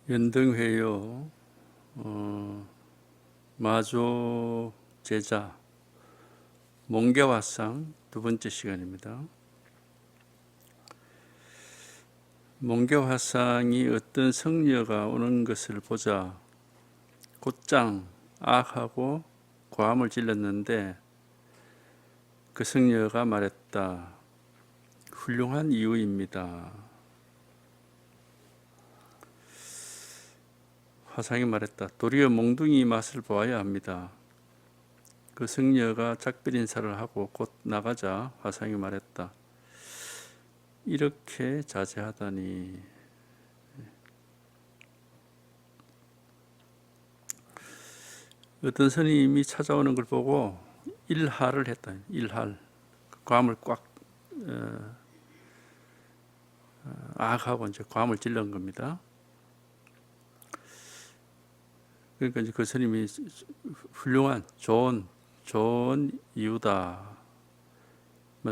연등회요 마조 제자 몽개화상 두 번째 시간입니다. 몽개화상이 어떤 성녀가 오는 것을 보자 곧장 악하고 고함을 질렀는데 그 성녀가 말했다. 훌륭한 이유입니다. 화상이 말했다. 도리어 몽둥이 맛을 보아야 합니다. 그 성녀가 작별 인사를 하고 곧 나가자 화상이 말했다. 이렇게 자제하다니. 어떤 스님이 찾아오는 걸 보고 일할을 했다. 일할. 괌을 꽉 악하고 이제 괌을 찔른 겁니다. 그러니까 이제 그 스님이 훌륭한 좋은 이유다.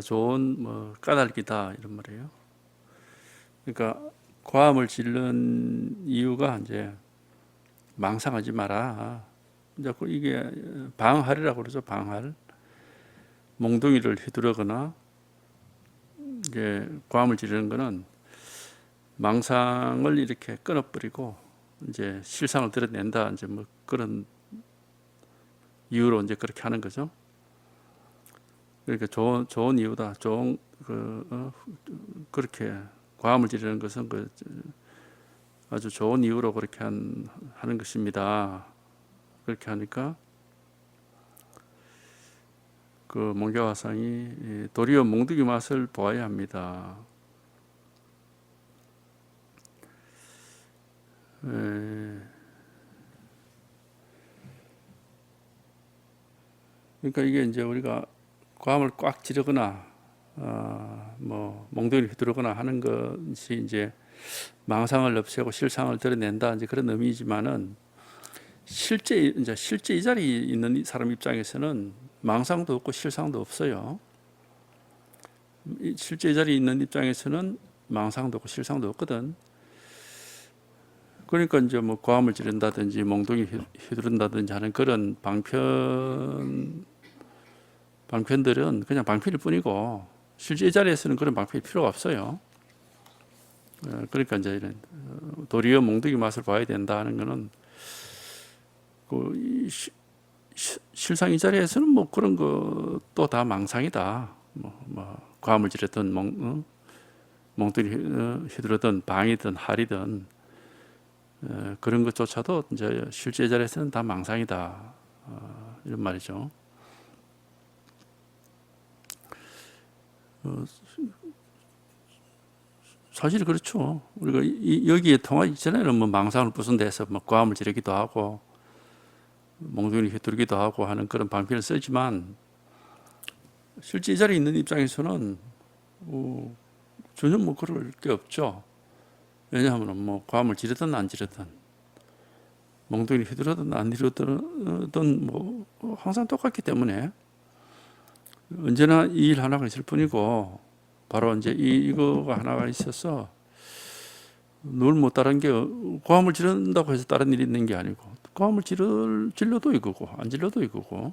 좋은 까닭이다 이런 말이에요. 그러니까 고함을 질른 이유가 이제 망상하지 마라. 이제 이게 방할이라고 그러죠. 방할. 몽둥이를 휘두르거나 이제 고함을 지르는 거는 망상을 이렇게 끊어버리고 이제 실상을 드러낸다. 이제 뭐 그런 이유로 이제 그렇게 하는 거죠. 그러니까 좋은 이유다. 그렇게 고함을 지르는 것은 아주 좋은 이유로 그렇게 하는 것입니다. 그렇게 하니까 그 몽개화상이 도리어 몽둥이 맛을 보아야 합니다. 그러니까 이게 이제 우리가 고함을 꽉 지르거나 몽둥이를 휘두르거나 하는 것이 이제 망상을 없애고 실상을 드러낸다 이제 그런 의미지만은 실제 이 자리에 있는 사람 입장에서는 망상도 없고 실상도 없어요. 실제 이 자리에 있는 입장에서는 망상도 없고 실상도 없거든. 그러니까 이제 뭐 고함을 지른다든지 몽둥이 휘두른다든지 하는 그런 방편들은 그냥 방편일 뿐이고 실제 이 자리에서는 그런 방편이 필요가 없어요. 그러니까 이제 이런 도리어 몽둥이 맛을 봐야 된다 하는 거는 실상 이 자리에서는 뭐 그런 것도 다 망상이다. 고함을 지르든 몽둥이 휘두르든 방이든 할이든 그런 것조차도 이제 실제 자리에서는 다 망상이다. 이런 말이죠. 사실 그렇죠. 우리가 여기에 통화 있잖아요. 뭐 망상을 부순 데서 뭐 고함을 지르기도 하고 몽둥이를 휘두르기도 하고 하는 그런 방편을 쓰지만 실제 이 자리에 있는 입장에서는 전혀 뭐 그럴 게 없죠. 왜냐하면 뭐 고함을 지르든 안 지르든 몽둥이를 휘두르든 안 휘두르든 뭐 항상 똑같기 때문에 언제나 이 일 하나가 있을 뿐이고 바로 이제 이거가 하나가 있어서 늘 못 다른 게 고함을 지른다고 해서 다른 일이 있는 게 아니고 고함을 질러도 이거고 안 질러도 이거고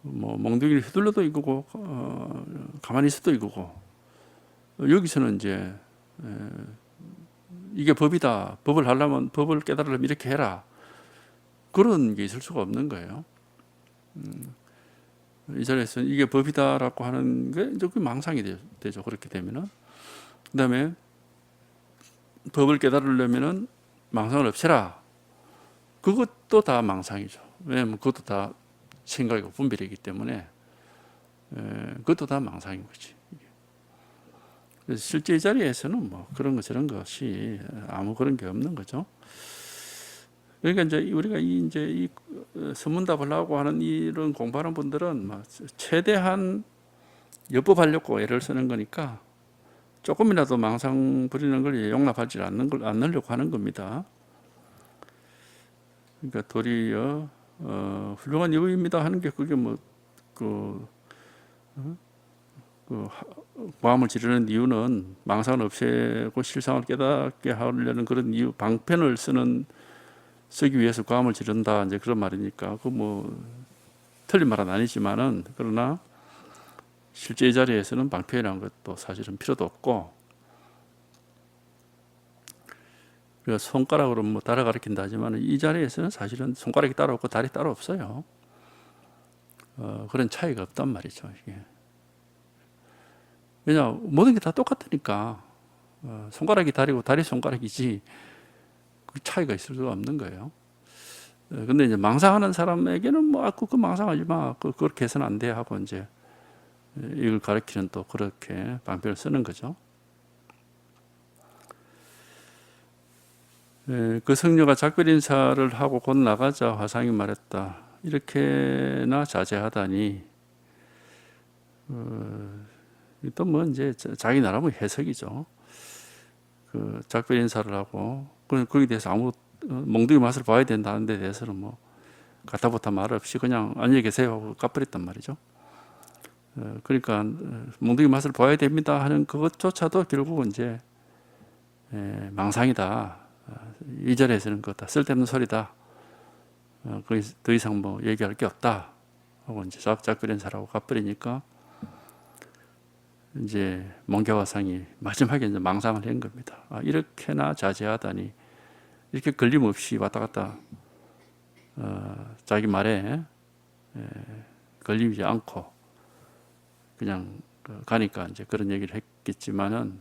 뭐 몽둥이를 휘둘러도 이거고 가만히 있어도 이거고 여기서는 이제 이게 법이다. 법을 하려면 법을 깨달으려면 이렇게 해라. 그런 게 있을 수가 없는 거예요. 이 자리에서 이게 법이다라고 하는 게 이제 그 망상이 되죠. 그렇게 되면은 그다음에 법을 깨달으려면은 망상을 없애라. 그것도 다 망상이죠. 왜냐하면 그것도 다 생각이고 분별이기 때문에 그것도 다 망상인 거지. 그래서 실제 이 자리에서는 뭐 그런 거 저런 것이 아무 그런 게 없는 거죠. 그러니까 이제 우리가 이 선문답을 하고 하는 이런 공부하는 분들은 최대한 여법하려고 애를 쓰는 거니까 조금이라도 망상 부리는 걸 용납하지 않으려고 하는 겁니다. 그러니까 도리어 훌륭한 이유입니다 하는 게 그게 고함을 지르는 이유는 망상을 없애고 실상을 깨닫게 하려는 그런 이유, 방편을 쓰기 위해서 고함을 지른다, 이제 그런 말이니까 그 뭐 틀린 말은 아니지만은, 그러나 실제 이 자리에서는 방편이라는 것도 사실은 필요도 없고, 우리가 손가락으로 뭐 달을 가리킨다 하지만 이 자리에서는 사실은 손가락이 따로 없고 다리 따로 없어요. 그런 차이가 없단 말이죠. 이게. 왜냐, 모든 게 다 똑같으니까. 손가락이 다리고 다리 손가락이지 그 차이가 있을 수가 없는 거예요. 근데 이제 망상하는 사람에게는 뭐 그 망상하지 마, 그렇게 해서는 안 돼 하고 이제 이걸 가르치는 또 그렇게 방편을 쓰는 거죠. 그 성녀가 작별 인사를 하고 곧 나가자 화상이 말했다. 이렇게나 자제하다니. 또 뭐 이제 자기 나름의 해석이죠. 그 작별 인사를 하고 거기에 대해서 아무 몽둥이 맛을 봐야 된다는 데 대해서는 뭐 가타부타 말 없이 그냥 안녕히 계세요 하고 까버렸단 말이죠. 그러니까 몽둥이 맛을 봐야 됩니다 하는 그것조차도 결국은 이제 망상이다. 이 자리에서는 그거 다 쓸데없는 소리다. 거기 더 이상 뭐 얘기할 게 없다 하고 이제 작별 인사라고 가버리니까 이제 몽개화상이 마지막에 이제 망상을 한 겁니다. 이렇게나 자제하다니, 이렇게 걸림없이 왔다 갔다 자기 말에 걸리지 않고 그냥 가니까 이제 그런 얘기를 했겠지만은,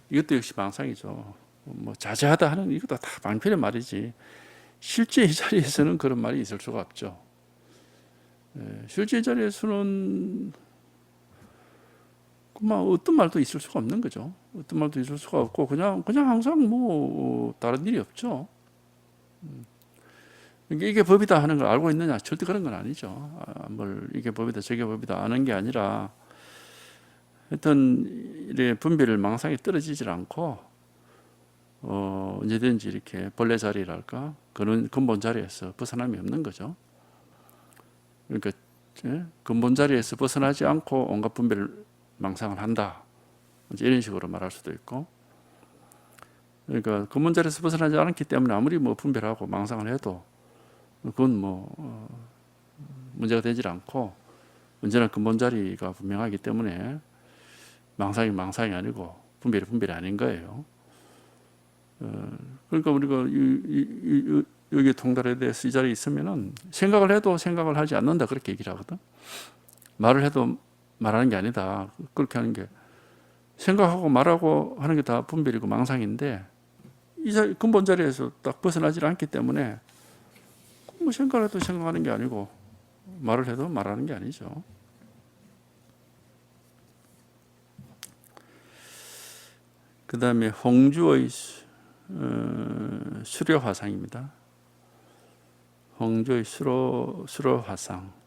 이것도 역시 망상이죠. 뭐 자제하다 하는 이것도 다 방편의 말이지 실제 이 자리에서는 그런 말이 있을 수가 없죠. 실제 이 자리에서는 어떤 말도 있을 수가 없는 거죠. 어떤 말도 있을 수가 없고 그냥 항상 뭐 다른 일이 없죠. 이게 법이다 하는 걸 알고 있느냐? 절대 그런 건 아니죠. 뭘 이게 법이다 저게 법이다 아는 게 아니라, 하여튼 이래 분별을 망상에 떨어지질 않고 언제든지 이렇게 본래 자리랄까 그런 근본 자리에서 벗어남이 없는 거죠. 그러니까 근본 자리에서 벗어나지 않고 온갖 분별을 망상을 한다, 이런 식으로 말할 수도 있고, 그러니까 근본 자리에서 벗어나지 않기 때문에 아무리 뭐 분별하고 망상을 해도 그건 뭐 문제가 되질 않고 언제나 근본 자리가 분명하기 때문에 망상이 아니고 분별이 아닌 거예요. 그러니까 우리가 여기 통달에 대해서 이 자리에 있으면은 생각을 해도 생각을 하지 않는다 그렇게 얘기를 하거든. 말을 해도 말하는 게 아니다. 그렇게 하는 게, 생각하고 말하고 하는 게 다 분별이고 망상인데 이 근본 자리에서 딱 벗어나지 않기 때문에 뭐 생각을 해도 생각하는 게 아니고 말을 해도 말하는 게 아니죠. 그 다음에 홍주의 수료화상입니다. 홍주의 수료화상.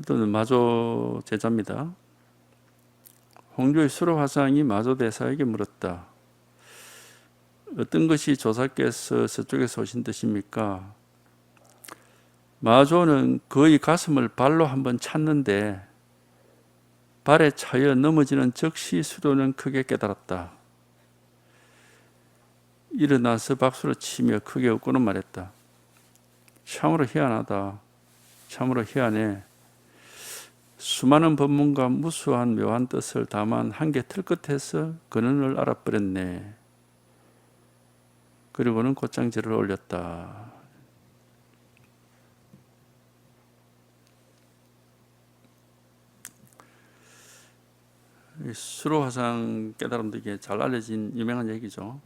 또는 마조 제자입니다. 홍주의 수로화상이 마조 대사에게 물었다. 어떤 것이 조사께서 서쪽에서 오신 뜻입니까? 마조는 그의 가슴을 발로 한번 찼는데 발에 차여 넘어지는 즉시 수로는 크게 깨달았다. 일어나서 박수를 치며 크게 웃고는 말했다. 참으로 희한하다. 참으로 희한해. 수많은 법문과 무수한 묘한 뜻을 다만 한 개 틀 끝에서 근원을 알아버렸네. 그리고는 곧장지를 올렸다. 수로화상 깨달음도 이게 잘 알려진 유명한 얘기죠.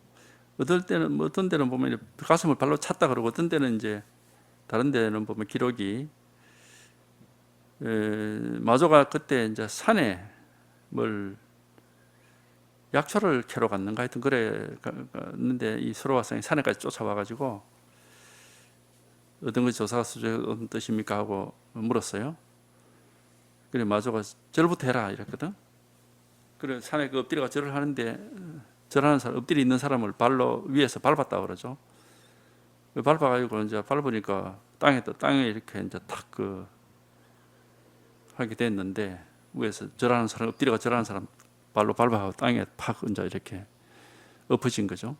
어떤 데는 보면 가슴을 발로 찼다 그러고, 어떤 데는 이제 다른 데는 보면 기록이 마조가 그때 이제 산에 뭘 약초를 캐러 갔는가 하여튼 그랬는데 이 수로화상이 산에까지 쫓아와가지고 어떤 것이 조사가 어떤 뜻입니까 하고 물었어요. 그래 마조가 절부터 해라 이랬거든. 그래 산에 그 엎드려가 절을 하는데 절하는 사람, 엎드려 있는 사람을 발로 위에서 밟았다 그러죠. 밟아가지고 이제 밟으니까 땅에 이렇게 이제 탁 하게 됐는데 위에서 절하는 사람 엎드려가 절하는 사람 발로 밟아가고 땅에 팍 얹어 이렇게 엎어진 거죠.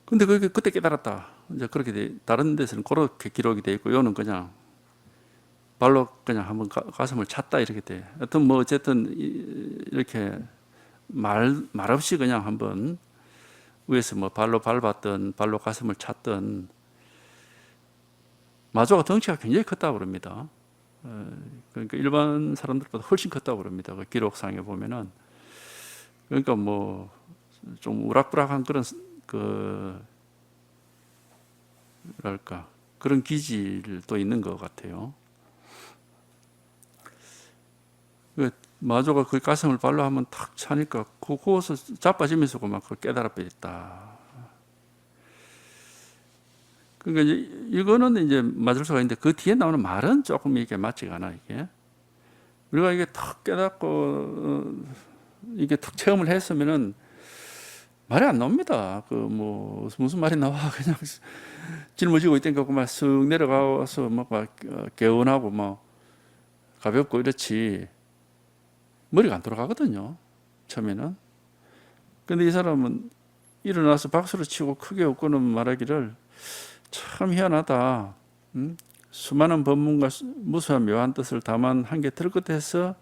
근데 그때 깨달았다. 이제 그렇게 다른 데서는 그렇게 기록이 돼 있고, 요는 그냥 발로 그냥 한번 가슴을 찼다 이렇게 돼. 하여튼 뭐 어쨌든 이렇게 말 없이 그냥 한번 위에서 뭐 발로 밟았던 발로 가슴을 찼던, 마조가 덩치가 굉장히 컸다고 그럽니다. 그러니까 일반 사람들보다 훨씬 컸다고 그럽니다. 그 기록상에 보면은. 그러니까 뭐 좀 우락부락한 그런 뭐랄까 그런 기질도 있는 것 같아요. 마조가 그 가슴을 발로 한번 탁 차니까 거기서 자빠지면서 막 깨달아 버렸다. 그러니까 이거는 이제 맞을 수가 있는데, 그 뒤에 나오는 말은 조금 이게 맞지가 않아. 이게 우리가 이게 탁 깨닫고 이게 탁 체험을 했으면은 말이 안 나옵니다. 그 뭐 무슨 말이 나와 그냥 짊어지고 있다니까 그만 쓱 내려가서 막 개운하고 막 가볍고 이렇지 머리가 안 돌아가거든요. 처음에는. 근데 이 사람은 일어나서 박수를 치고 크게 웃고는 말하기를, 참 희한하다. 수많은 법문과 무수한 묘한 뜻을 다만 한 개 들끝에서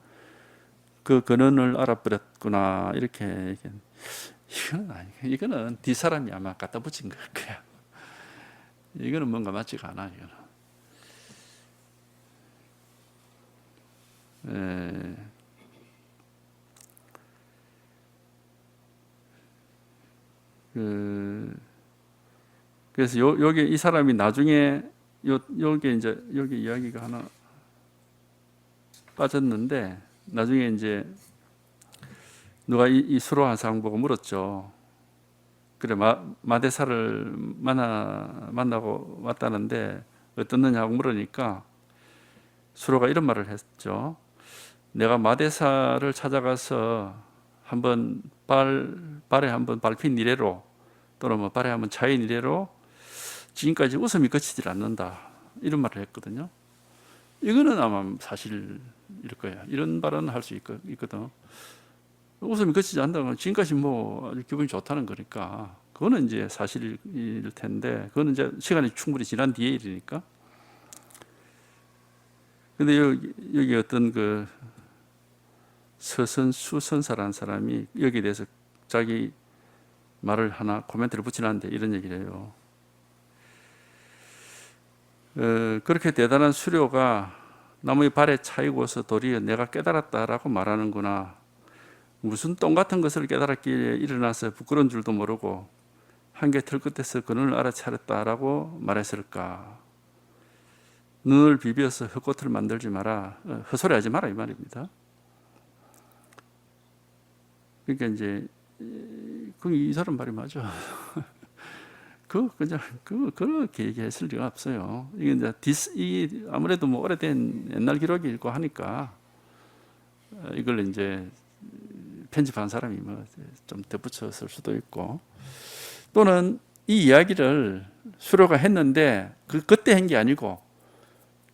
그 근원을 알아버렸구나. 이렇게. 이건 아니, 이거는 뒷사람이 아마 갖다 붙인 걸 거야. 이거는 뭔가 맞지가 않아. 이거는. 그래서 여기 이 사람이 나중에 여기 이제 여기 이야기가 하나 빠졌는데, 나중에 이제 누가 이 수로한 사람 보고 물었죠. 그래 마대사를 만나고 왔다는데 어떻느냐고 물으니까 수로가 이런 말을 했죠. 내가 마대사를 찾아가서 한번 발에 한번 밟힌 이래로, 또는 뭐 발에 한번 차인 이래로 지금까지 웃음이 그치질 않는다. 이런 말을 했거든요. 이거는 아마 사실일 거야. 이런 발언을 할 수 있거든. 웃음이 그치지 않는다면 지금까지 뭐 아주 기분이 좋다는 거니까, 그거는 이제 사실일 텐데, 그거는 이제 시간이 충분히 지난 뒤에 일이니까. 근데 여기 어떤 그 수선사라는 사람이 여기에 대해서 자기 말을 하나 코멘트를 붙이는데 이런 얘기를 해요. 그렇게 대단한 수료가 나무의 발에 차이고서 도리어 내가 깨달았다라고 말하는구나. 무슨 똥 같은 것을 깨달았기에 일어나서 부끄러운 줄도 모르고 한개 틀 끝에서 그놈을 알아차렸다라고 말했을까. 눈을 비벼서 헛것을 만들지 마라. 헛소리하지 마라 이 말입니다. 그러니까 이제 이 사람 말이 맞아. 그냥 그렇게 얘기했을 리가 없어요. 이게 이제 아무래도 뭐 오래된 옛날 기록이 있고 하니까 이걸 이제 편집한 사람이 뭐 좀 덧붙였을 수도 있고, 또는 이 이야기를 수료가 했는데 그때 한 게 아니고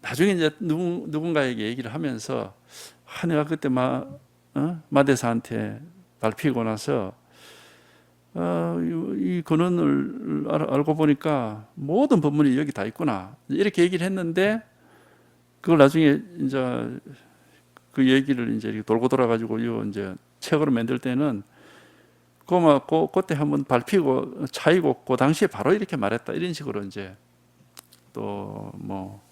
나중에 이제 누군가에게 얘기를 하면서, 내가 그때 마대사한테 밟히고 나서 이 근원을 알고 보니까 모든 법문이 여기 다 있구나. 이렇게 얘기를 했는데, 그걸 나중에 이제 그 얘기를 이제 돌고 돌아가지고 이제 책으로 만들 때는 그때 한번 밟히고 차이고 그 당시에 바로 이렇게 말했다. 이런 식으로 이제 또 뭐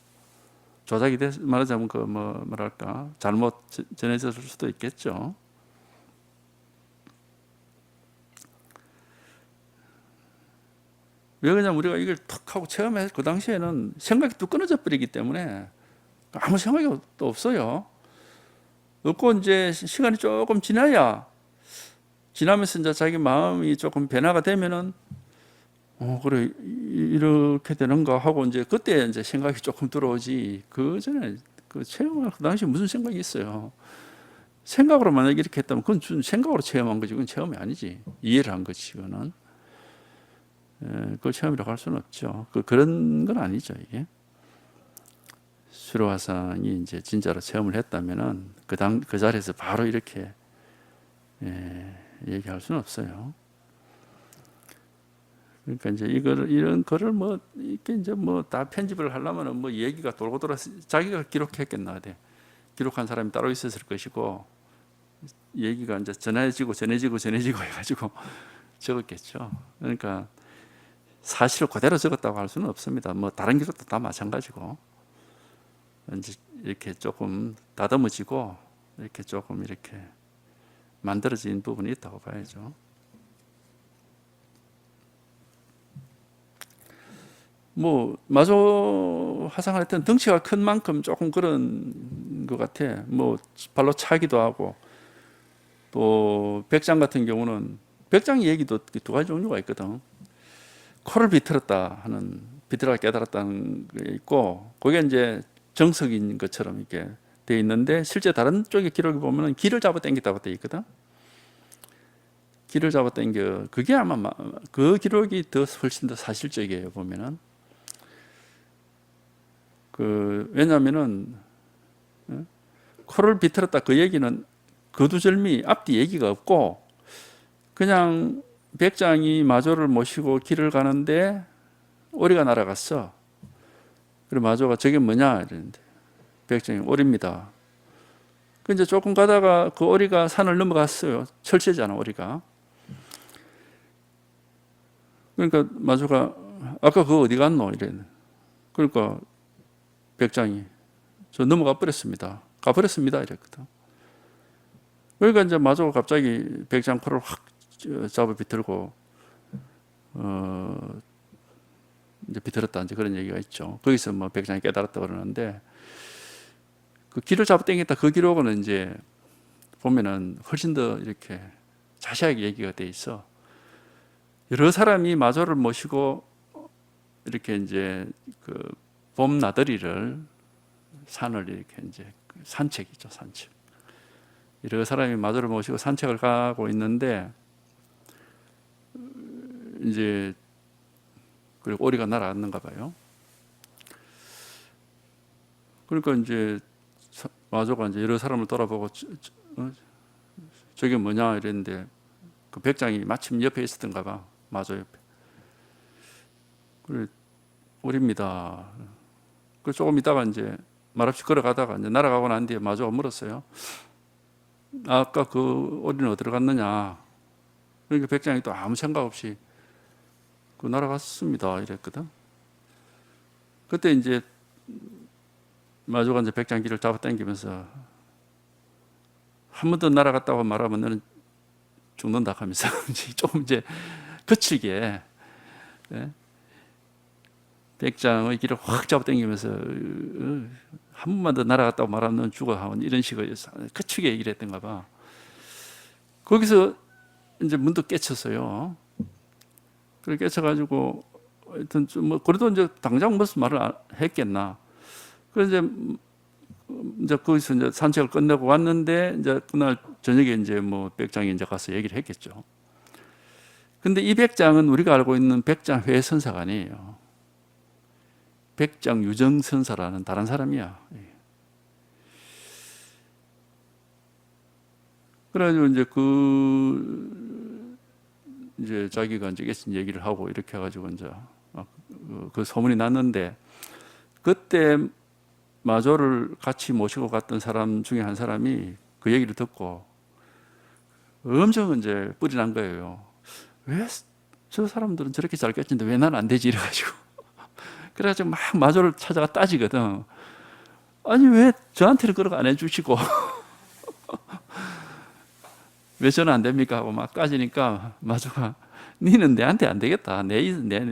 조작이 말하자면 뭐랄까 잘못 전해졌을 수도 있겠죠. 왜 그러냐면 우리가 이걸 탁 하고 체험해서 그 당시에는 생각이 뚝 끊어져 버리기 때문에 아무 생각이 또 없어요. 없고 이제 시간이 조금 지나면서 이제 자기 마음이 조금 변화가 되면은 그래 이렇게 되는가 하고 이제 그때 이제 생각이 조금 들어오지, 그 전에 그 체험할 그 당시 무슨 생각이 있어요. 생각으로 만약에 이렇게 했다면 그건 생각으로 체험한 거지, 그건 체험이 아니지. 이해를 한 거지. 그거는 그걸 체험이라고 할 수는 없죠. 그런 건 아니죠. 이게 마스피로 화상이 이제 진짜로 체험을 했다면은 그 자리에서 바로 이렇게 얘기할 수는 없어요. 그러니까 이제 이런 거를 뭐 이렇게 이제 뭐 다 편집을 하려면은 뭐 얘기가 돌고 돌아 자기가 기록했겠나 돼. 기록한 사람이 따로 있었을 것이고 얘기가 이제 전해지고 해가지고 적었겠죠. 그러니까 사실을 그대로 적었다고 할 수는 없습니다. 뭐 다른 기록도 다 마찬가지고 이제 이렇게 조금 다듬어지고 이렇게 조금 이렇게 만들어진 부분이 있다고 봐야죠. 뭐 마조 화상을 했던 덩치가 큰 만큼 조금 그런 것 같아. 뭐 발로 차기도 하고 또 백장 같은 경우는 백장 얘기도 두 가지 종류가 있거든. 코를 비틀었다 하는 비틀어 깨달았다는 게 있고 그게 이제 정석인 것처럼 이렇게 돼 있는데 실제 다른 쪽의 기록에 보면은 길을 잡아 당겼다고 돼 있거든. 길을 잡아 당겨 그게 아마 그 기록이 훨씬 더 사실적이에요 보면은. 왜냐하면은 코를 비틀었다 그 얘기는 거두절미 앞뒤 얘기가 없고 그냥 백장이 마조를 모시고 길을 가는데 오리가 날아갔어. 그리고 마조가 저게 뭐냐 이랬는데 백장이 오리입니다. 그 이제 조금 가다가 그 오리가 산을 넘어갔어요. 철새잖아 오리가. 그러니까 마조가 아까 그거 어디 갔노 이랬는데 그러니까 백장이 저 넘어가 버렸습니다. 가버렸습니다 이랬거든. 그러니까 이제 마조가 갑자기 백장 코를 확 잡아 비틀고 이제 비틀었다 이제 그런 얘기가 있죠. 거기서 뭐 백장이 깨달았다 그러는데 그 길을 잡아 당겼다 그 기록은 이제 보면은 훨씬 더 이렇게 자세하게 얘기가 돼 있어. 여러 사람이 마조를 모시고 이렇게 이제 그 봄 나들이를 산을 이렇게 이제 산책이죠 산책. 여러 사람이 마조를 모시고 산책을 가고 있는데 이제 그리고 오리가 날아갔는가 봐요. 그러니까 이제 마조가 이제 여러 사람을 돌아보고 저게 뭐냐 이랬는데 그 백장이 마침 옆에 있었던가 봐. 마조 옆에. 그래 오리입니다. 그 조금 있다가 이제 말없이 걸어가다가 이제 날아가고 난 뒤에 마조가 물었어요. 아까 그 오리는 어디로 갔느냐? 그러니까 백장이 또 아무 생각 없이 그 날아갔습니다. 이랬거든. 그때 이제 마조가 이제 백장 길을 잡아 당기면서 한 번 더 날아갔다고 말하면 너는 죽는다 하면서 조금 이제 거칠게 백장의 길을 확 잡아 당기면서 한 번만 더 날아갔다고 말하면 너는 죽어 하면 이런 식으로 거칠게 얘기를 했던가 봐. 거기서 이제 문득 깨쳤어요. 그렇게 깨쳐가지고 하여튼 뭐 그래도 이제 당장 무슨 말을 했겠나. 그래서 이제 거기서 이제 산책을 끝내고 왔는데 이제 그날 저녁에 이제 뭐 백장이 이제 가서 얘기를 했겠죠. 근데 이 백장은 우리가 알고 있는 백장 회선사가 아니에요. 백장 유정선사라는 다른 사람이야. 그래가지고 이제 자기가 이제 깨친 얘기를 하고 이렇게 해가지고 이제 그 소문이 났는데 그때 마조를 같이 모시고 갔던 사람 중에 한 사람이 그 얘기를 듣고 엄청 이제 뿔이 난 거예요. 왜 저 사람들은 저렇게 잘 깨치는데 왜 난 안 되지 이래가지고 그래가지고 막 마조를 찾아가 따지거든. 아니 왜 저한테는 그런 거 안 해주시고 왜 저는 안 됩니까 하고 막 따지니까 마조가 니는 내한테 안 되겠다. 내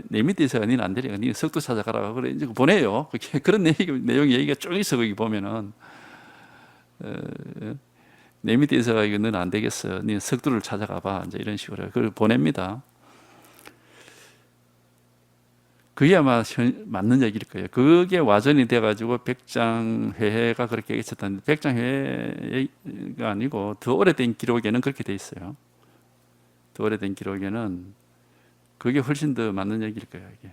밑에 있어야 니는 안 되니까 니는 석도 찾아가라고 그래 이제 보내요. 그런 내용 얘기가 쭉 있어 거기 보면은 내 밑에 있어가 이거 너는 안 되겠어. 니는 석도를 찾아가봐. 이제 이런 식으로 그걸 보냅니다. 그게 아마 맞는 얘기일 거예요. 그게 와전이 돼가지고 백장회가 그렇게 얘기했었다는데 백장회가 아니고 더 오래된 기록에는 그렇게 돼 있어요. 더 오래된 기록에는 그게 훨씬 더 맞는 얘기일 거예요. 이게.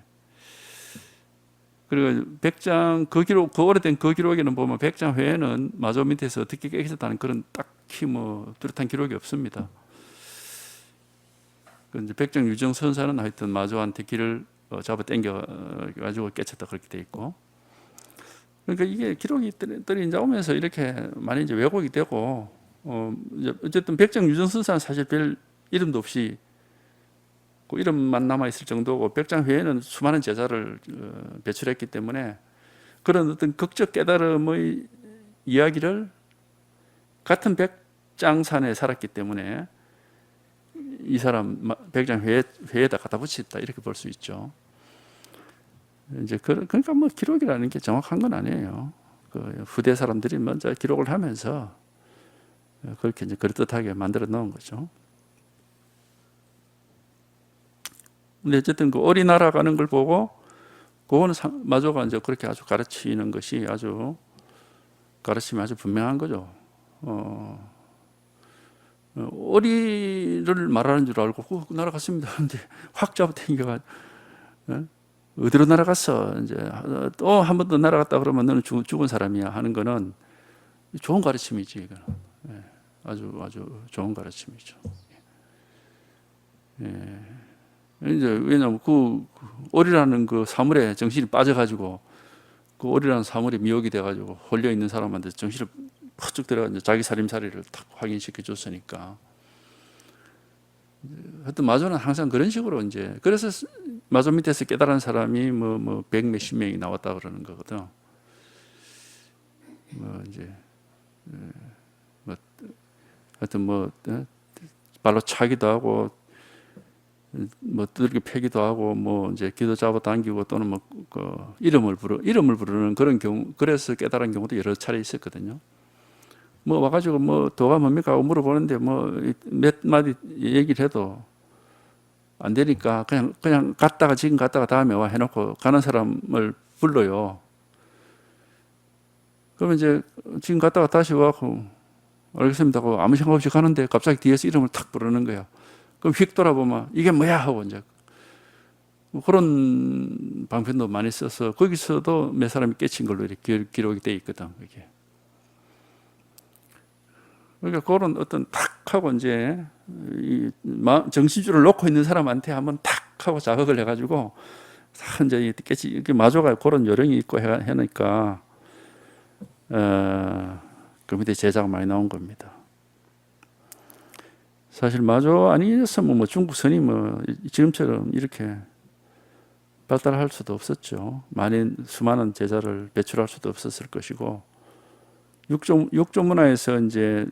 그리고 백장 그 기록, 그 오래된 그 기록에는 보면 백장 회에는 마조 밑에서 어떻게 깨끗했다는 그런 딱히 뭐 뚜렷한 기록이 없습니다. 그 이제 백장 유정 선사는 하여튼 마조한테 길을 잡아 당겨 가지고 깨쳤다 그렇게 돼 있고. 그러니까 이게 기록이 들이 이제 오면서 이렇게 많이 이제 왜곡이 되고, 어쨌든 백장 유정 선사는 사실 별 이름도 없이 그 이름만 남아 있을 정도고, 백장 회에는 수많은 제자를 배출했기 때문에 그런 어떤 극적 깨달음의 이야기를 같은 백장산에 살았기 때문에 이 사람 백장 회에다 갖다 붙였다 이렇게 볼 수 있죠. 이제 그러니까 뭐 기록이라는 게 정확한 건 아니에요. 그 후대 사람들이 먼저 기록을 하면서 그렇게 이제 그럴듯하게 만들어 놓은 거죠. 근데 어쨌든 그 어린 나라 가는 걸 보고, 그거는 마조가 이제 그렇게 아주 가르치는 것이 아주 가르침이 아주 분명한 거죠. 어리를 말하는 줄 알고 날아갔습니다. 근데 확 잡아당겨가 어디로 날아갔어? 이제 또 한 번 더 날아갔다 그러면 너는 죽은 사람이야 하는 거는 좋은 가르침이지. 이거는. 아주 좋은 가르침이죠. 이제 왜냐하면 그 어리라는 그 사물에 정신이 빠져가지고, 그 어리라는 사물에 미혹이 돼가지고 홀려 있는 사람한테 정신을 퍼뜩 들어가 자기 살림살이를 탁 확인시켜 줬으니까. 하여튼 마조는 항상 그런 식으로 이제, 그래서 마조 밑에서 깨달은 사람이 뭐 백 몇십 명이 나왔다 그러는 거거든. 뭐 이제 뭐 하여튼 뭐 발로 차기도 하고, 뭐 두들겨 패기도 하고, 뭐 이제 기도 잡아당기고, 또는 뭐 그 이름을 부르는 그런 경우, 그래서 깨달은 경우도 여러 차례 있었거든요. 뭐 와가지고 뭐 도가 뭡니까 하고 물어보는데 뭐 몇 마디 얘기를 해도 안 되니까 그냥 갔다가 지금 갔다가 다음에 와 해놓고 가는 사람을 불러요. 그러면 이제 지금 갔다가 다시 와고 알겠습니다 하고 아무 생각 없이 가는데 갑자기 뒤에서 이름을 탁 부르는 거야. 그럼 휙 돌아보면 이게 뭐야 하고 이제 뭐 그런 방편도 많이 써서 거기서도 몇 사람이 깨친 걸로 이렇게 기록이 돼 있거든. 그게. 그러니까 그런 어떤 탁 하고 이제 이 정신줄을 놓고 있는 사람한테 한번 탁 하고 자극을 해가지고 이제 깨치 이렇게 마조가 그런 요령이 있고 해니까 그 밑에 제자가 많이 나온 겁니다. 사실 마조 아니었으면 뭐 중국선이 뭐 지금처럼 이렇게 발달할 수도 없었죠. 수많은 제자를 배출할 수도 없었을 것이고, 육조 문화에서 이제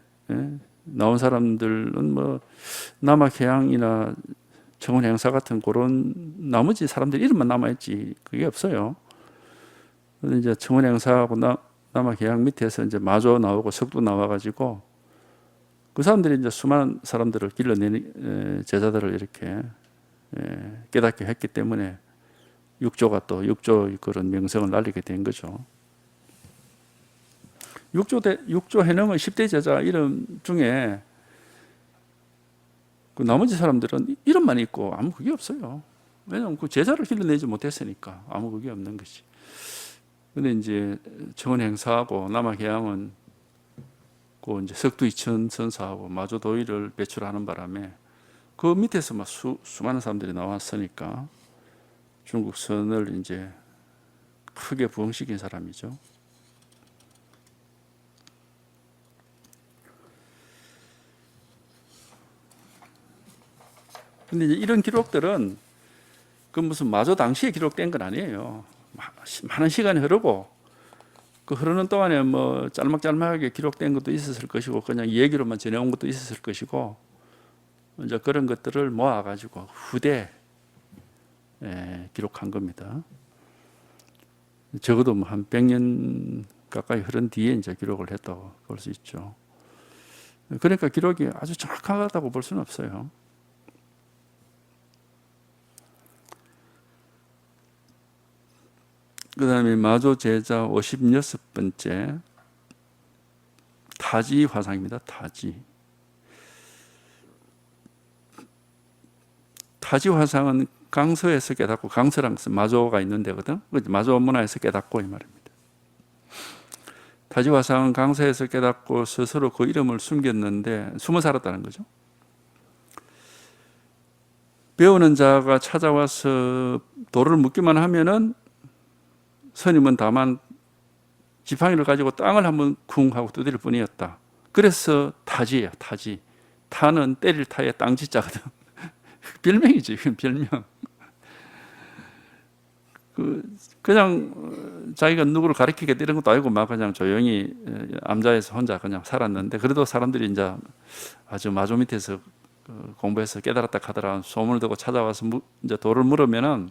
나온 사람들은 뭐 남학해양이나 청운행사 같은 그런 나머지 사람들 이름만 남아있지 그게 없어요. 근데 이제 청운행사하고 남학해양 밑에서 이제 마조 나오고 석도 나와가지고 그 사람들이 이제 수많은 사람들을 길러내는 제자들을 이렇게 깨닫게 했기 때문에 육조가 또 육조 그런 명성을 날리게 된 거죠. 육조 해능의 10대 제자 이름 중에 그 나머지 사람들은 이름만 있고 아무 그게 없어요. 왜냐하면 그 제자를 길러내지 못했으니까 아무 그게 없는 것이. 근데 이제 청운행사하고 남학해양은 그 이제 석두이천 선사하고 마조도의를 배출하는 바람에 그 밑에서 막 수많은 사람들이 나왔으니까 중국선을 이제 크게 부흥시킨 사람이죠. 근데 이제 이런 기록들은 그 무슨 마조 당시에 기록된 건 아니에요. 많은 시간이 흐르고 그 흐르는 동안에 뭐 짤막짤막하게 기록된 것도 있었을 것이고 그냥 얘기로만 전해온 것도 있었을 것이고 이제 그런 것들을 모아가지고 후대에 기록한 겁니다. 적어도 뭐 한 100년 가까이 흐른 뒤에 이제 기록을 했다고 볼 수 있죠. 그러니까 기록이 아주 정확하다고 볼 수는 없어요. 그 다음에 마조 제자 56번째 타지 화상입니다. 타지 화상은 강서에서 깨닫고, 강서랑 마조가 있는 데거든. 마조 문화에서 깨닫고 이 말입니다. 타지화상은 강서에서 깨닫고 스스로 그 이름을 숨겼는데 숨어 살았다는 거죠. 배우는 자가 찾아와서 돌을 묻기만 하면은 스님은 다만 지팡이를 가지고 땅을 한번 쿵 하고 두드릴 뿐이었다. 그래서 타지예요. 타지. 타는 때릴 타의 땅지자거든. 별명이지. 별명. 그냥 자기가 누구를 가르치겠다 이런 것도 아니고 막 그냥 조용히 암자에서 혼자 그냥 살았는데, 그래도 사람들이 이제 아주 마조 밑에서 공부해서 깨달았다 하더라 소문을 듣고 찾아와서 이제 돌을 물으면은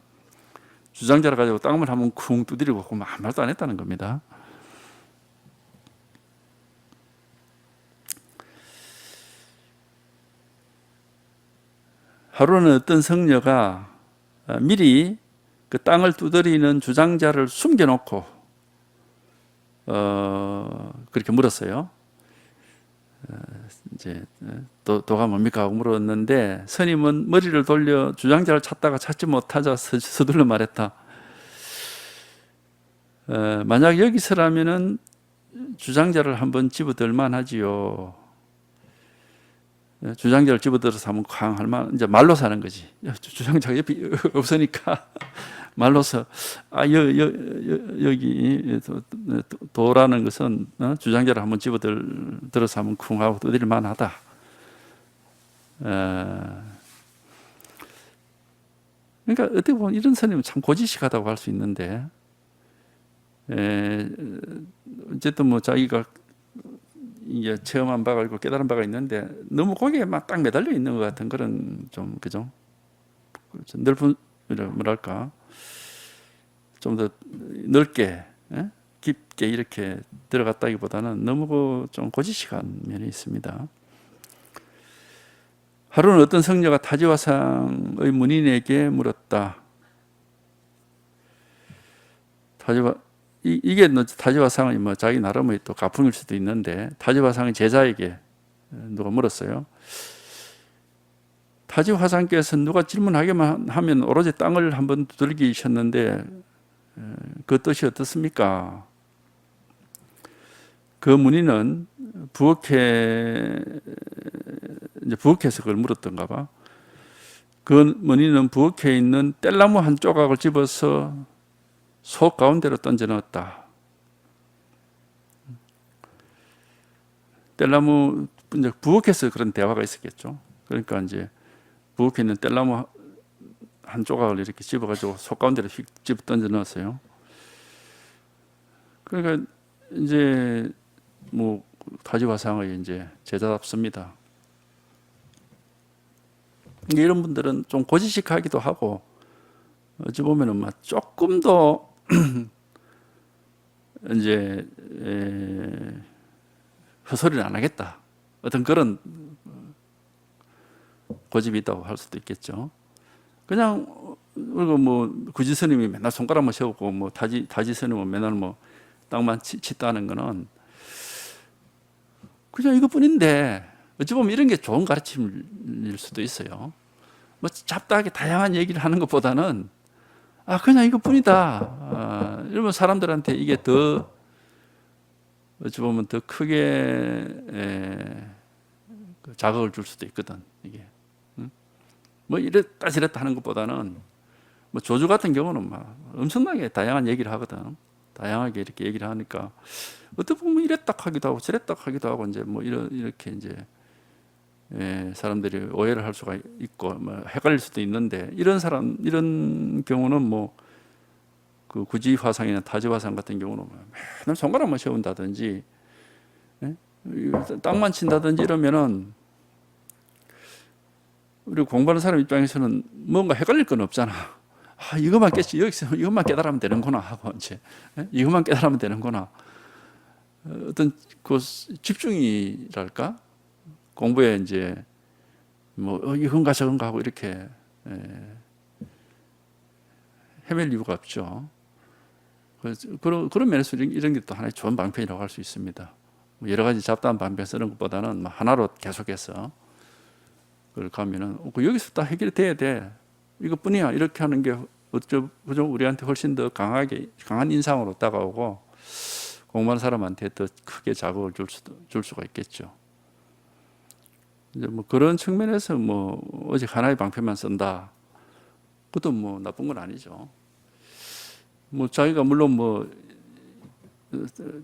주장자를 가지고 땅을 한번 쿵 두드리고 아무 말도 안 했다는 겁니다. 하루는 어떤 성녀가 미리 그 땅을 두드리는 주장자를 숨겨놓고 그렇게 물었어요. 이제 도가 뭡니까 하고 물었는데, 스님은 머리를 돌려 주장자를 찾다가 찾지 못하자 서둘러 말했다. 만약 여기서라면은 주장자를 한번 집어들 만하지요. 주장자를 집어들어서 하면 쾅 할만, 이제 말로 사는 거지. 주장자가 옆에 없으니까 말로서 여기 도라는 것은 주장자를 한번 집어들어서 하면 쿵 하고 두드릴 만하다. 그러니까 어떻게 보면 이런 스님은 참 고지식하다고 할 수 있는데, 어쨌든 뭐 자기가 이게 체험한 바가 있고 깨달은 바가 있는데 너무 거기에 막 딱 매달려 있는 것 같은 그런 좀, 그죠? 넓은, 뭐랄까, 좀 더 넓게, 깊게 이렇게 들어갔다기보다는 너무 좀 고지식한 면이 있습니다. 하루는 어떤 성녀가 타지화상의 문인에게 물었다. 이게 타지화상이 뭐 자기 나름의 또 가풍일 수도 있는데, 타지화상의 제자에게 누가 물었어요. 타지화상께서 누가 질문하기만 하면 오로지 땅을 한번 두들기셨는데 그 뜻이 어떻습니까? 그 문인은 부엌에서 그걸 물었던가 봐. 그 문인은 부엌에 있는 뗄나무 한 조각을 집어서 속 가운데로 던져 넣었다. 뗄나무, 이제 부엌에서 그런 대화가 있었겠죠. 그러니까 이제 부엌에 있는 뗄나무 한 조각을 이렇게 집어가지고 속 가운데로 휙 집어 던져 넣었어요. 그러니까 이제 뭐 타지화상의 이제 제자답습니다. 이런 분들은 좀 고지식하기도 하고, 어찌 보면은 막 조금 더 이제 헛소리를 안 하겠다, 어떤 그런 고집이 있다고 할 수도 있겠죠. 그냥 그리고 뭐 구지 스님이 맨날 손가락만 세우고 뭐 타지 스님은 맨날 뭐 땅만 치다는 거는 그냥 이것뿐인데, 어찌 보면 이런 게 좋은 가르침일 수도 있어요. 뭐 잡다하게 다양한 얘기를 하는 것보다는 그냥 이것뿐이다. 이러면 사람들한테 이게 더, 어찌 보면 더 크게 자극을 줄 수도 있거든. 이게 뭐 이랬다 저랬다 하는 것보다는, 뭐 조주 같은 경우는 막 엄청나게 다양한 얘기를 하거든. 다양하게 이렇게 얘기를 하니까 어떻게 보면 이랬다 하기도 하고 저랬다 하기도 하고, 이제 뭐 이렇게 이제 사람들이 오해를 할 수가 있고 뭐 헷갈릴 수도 있는데, 이런 경우는 뭐 그 구지화상이나 타지화상 같은 경우는 맨날 손가락만 세운다든지 땅만 친다든지 이러면은 우리 공부하는 사람 입장에서는 뭔가 헷갈릴 건 없잖아. 이것만 깨지, 여기서 이것만 깨달으면 되는구나 하고, 이제 이것만 깨달으면 되는구나. 어떤 그 집중이랄까, 공부에 이제 뭐 이건가 저건가 하고 이렇게 헤맬 이유가 없죠. 그런 면에서 이런 게 또 하나의 좋은 방편이라고 할 수 있습니다. 여러 가지 잡다한 방편 쓰는 것보다는 하나로 계속해서 그걸 가면은 여기서 다 해결돼야 돼. 이것뿐이야. 이렇게 하는 게 어쩌 우리한테 훨씬 더 강한 인상으로 다가오고 공부하는 사람한테 더 크게 자극을 줄 수가 있겠죠. 이제 뭐 그런 측면에서 뭐 오직 하나의 방편만 쓴다. 그것도 뭐 나쁜 건 아니죠. 뭐 자기가 물론 뭐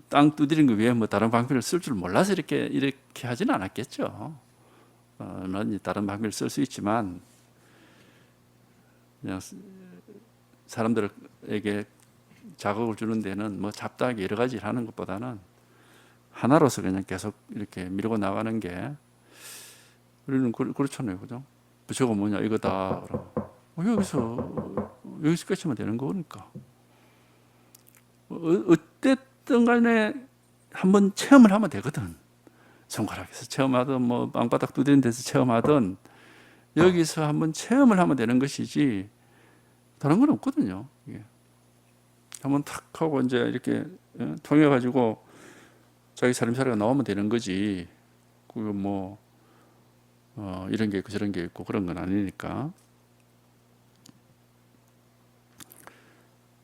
땅 두드린 거 위에 뭐 다른 방편을 쓸 줄 몰라서 이렇게 하지는 않았겠죠. 얼마든지 다른 방편을 쓸 수 있지만 그냥 사람들에게 자극을 주는 데는 뭐 잡다하게 여러 가지 하는 것보다는 하나로서 그냥 계속 이렇게 밀고 나가는 게 우리는 그렇잖아요, 그죠? 저거 뭐냐 이거다. 여기서 끝이면 되는 거니까. 어쨌든 간에 한번 체험을 하면 되거든. 손가락에서 체험하든 뭐 땅바닥 두드리는 데서 체험하든 여기서 한번 체험을 하면 되는 것이지 다른 건 없거든요. 이게. 한번 탁 하고 이제 이렇게 통해 가지고 자기 살림살이가 나오면 되는 거지. 그거 뭐 이런 게 있고 저런 게 있고 그런 건 아니니까.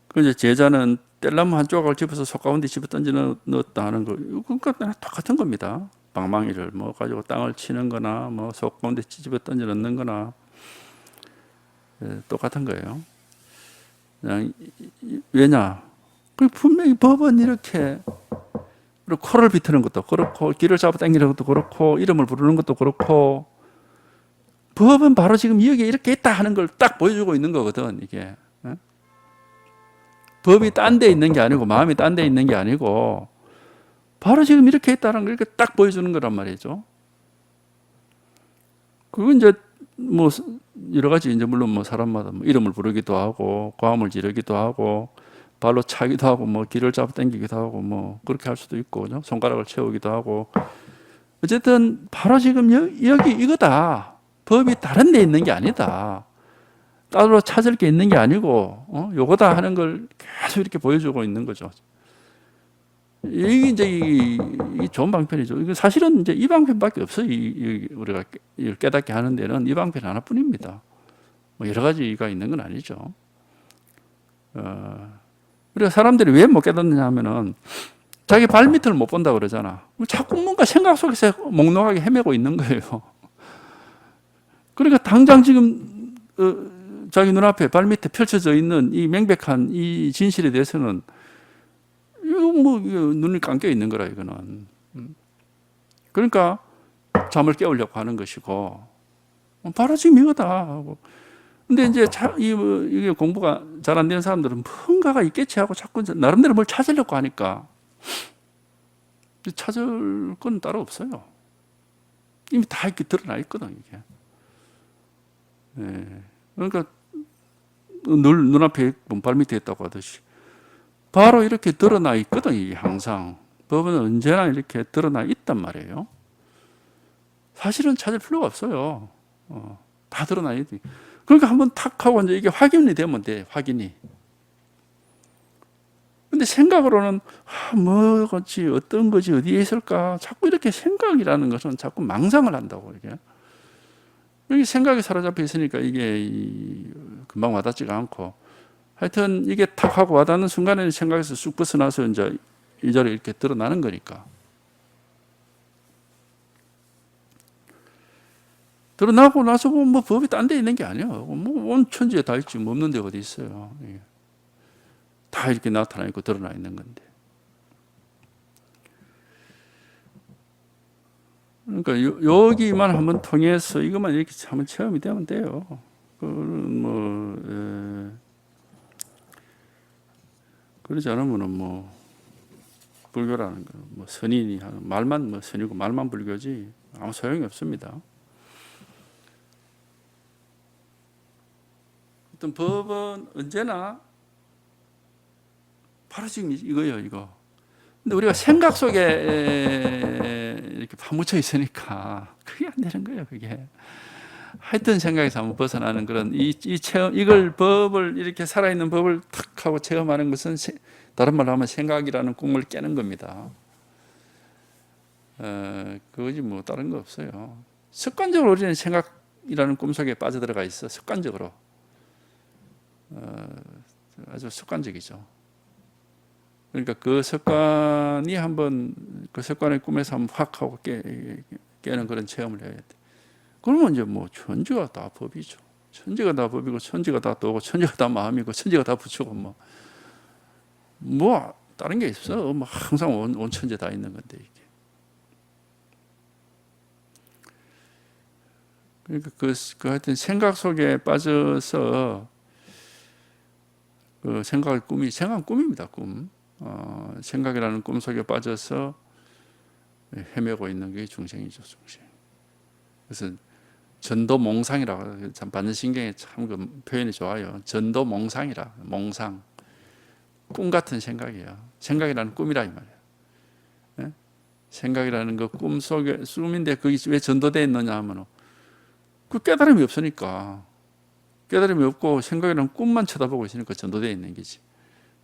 그 이제 제자는 뗄나무 한 조각을 집어서 속 가운데 집어 던져 넣었다 하는 거, 그러니까 똑같은 겁니다. 방망이를 뭐 가지고 땅을 치는거나 뭐 속 가운데 집어 던져 넣는거나 똑같은 거예요. 그냥 왜냐? 분명히 법은 이렇게 코를 비트는 것도 그렇고 길을 잡아 당기는 것도 그렇고 이름을 부르는 것도 그렇고 법은 바로 지금 여기에 이렇게 있다 하는 걸 딱 보여주고 있는 거거든. 이게 법이 딴 데 있는 게 아니고 마음이 딴 데 있는 게 아니고 바로 지금 이렇게 있다는 걸 이렇게 딱 보여주는 거란 말이죠. 그건 이제 뭐 여러 가지 이제 물론 뭐 사람마다 뭐 이름을 부르기도 하고 고함을 지르기도 하고 발로 차기도 하고 뭐 길을 잡아 당기기도 하고 뭐 그렇게 할 수도 있고 그죠? 손가락을 채우기도 하고 어쨌든 바로 지금 여기 이거다. 법이 다른 데 있는 게 아니다. 따로 찾을 게 있는 게 아니고 요거다 하는 걸 계속 이렇게 보여주고 있는 거죠. 이게 이제 이 좋은 방편이죠. 이거 사실은 이제 이 방편밖에 없어요. 우리가 깨닫게 하는 데는 이 방편 하나뿐입니다. 뭐 여러 가지가 있는 건 아니죠. 우리가 사람들이 왜 못 깨닫느냐 하면은 자기 발밑을 못 본다 그러잖아. 자꾸 뭔가 생각 속에서 몽롱하게 헤매고 있는 거예요. 그러니까 당장 지금 자기 눈앞에 발밑에 펼쳐져 있는 이 명백한 이 진실에 대해서는 이거 뭐 눈이 감겨 있는 거라 이거는. 그러니까 잠을 깨우려고 하는 것이고 바로 지금 이거다 하고. 근데 이제 이게 공부가 잘 안 되는 사람들은 뭔가가 있겠지 하고 자꾸 나름대로 뭘 찾으려고 하니까 찾을 건 따로 없어요. 이미 다 이렇게 드러나 있거든 이게. 네. 그러니까 늘 눈앞에 발밑에 있다고 하듯이 바로 이렇게 드러나 있거든 이게 항상. 법은 언제나 이렇게 드러나 있단 말이에요. 사실은 찾을 필요가 없어요. 다 드러나 있. 그러니까 한번 탁 하고 이제 이게 확인이 되면 돼. 확인이. 근데 생각으로는 뭐지 어떤 거지 어디에 있을까 자꾸 이렇게 생각이라는 것은 자꾸 망상을 한다고 이게. 여기 생각에 사로잡혀 있으니까 이게 금방 와닿지가 않고 하여튼 이게 탁 하고 와닿는 순간에는 생각에서 쑥 벗어나서 이제 이 자리에 이렇게 드러나는 거니까. 드러나고 나서 뭐 법이 딴 데 있는 게 아니에요. 뭐 온 천지에 다 있지 뭐 없는 데 어디 있어요. 다 이렇게 나타나 있고 드러나 있는 건데. 그러니까 여기만 한번 통해서 이것만 이렇게 한번 체험이 되면 돼요. 그건 뭐 그러지 않으면은 뭐 불교라는 거 뭐 선인이 하는 말만 뭐 선이고 말만 불교지 아무 소용이 없습니다. 어떤 법은 언제나 바로 지금 이거예요, 이거. 근데 우리가 생각 속에 이렇게 파묻혀 있으니까 그게 안 되는 거예요, 그게. 하여튼 생각에서 한번 벗어나는 그런 이 체험, 이걸 법을 이렇게 살아있는 법을 탁 하고 체험하는 것은 다른 말로 하면 생각이라는 꿈을 깨는 겁니다. 그거지 뭐 다른 거 없어요. 습관적으로 우리는 생각이라는 꿈속에 빠져들어가 있어, 습관적으로. 아주 습관적이죠. 그러니까 그 습관이 한번 그 습관의 꿈에서 한번 확 하고 깨는 그런 체험을 해야 돼. 그러면 이제 뭐 천지가 다 법이죠. 천지가 다 법이고 천지가 다 도고 천지가 다 마음이고 천지가 다 부처고 뭐 다른 게 있어. 뭐 항상 온 천지 다 있는 건데 이게. 그러니까 그 하여튼 생각 속에 빠져서 그 생각은 꿈입니다. 꿈. 생각이라는 꿈 속에 빠져서 헤매고 있는 게 중생이죠, 중생. 그래서 전도몽상이라고 참 반전신경에 참 그 표현이 좋아요. 전도몽상이라 몽상 꿈 같은 생각이에요. 생각이라는 꿈이라 이 말이에요. 네? 생각이라는 그 꿈 속에 꿈인데 그게 왜 전도되어 있느냐 하면 그 깨달음이 없으니까 깨달음이 없고 생각이라는 꿈만 쳐다보고 있으니까 전도되어 있는 거지.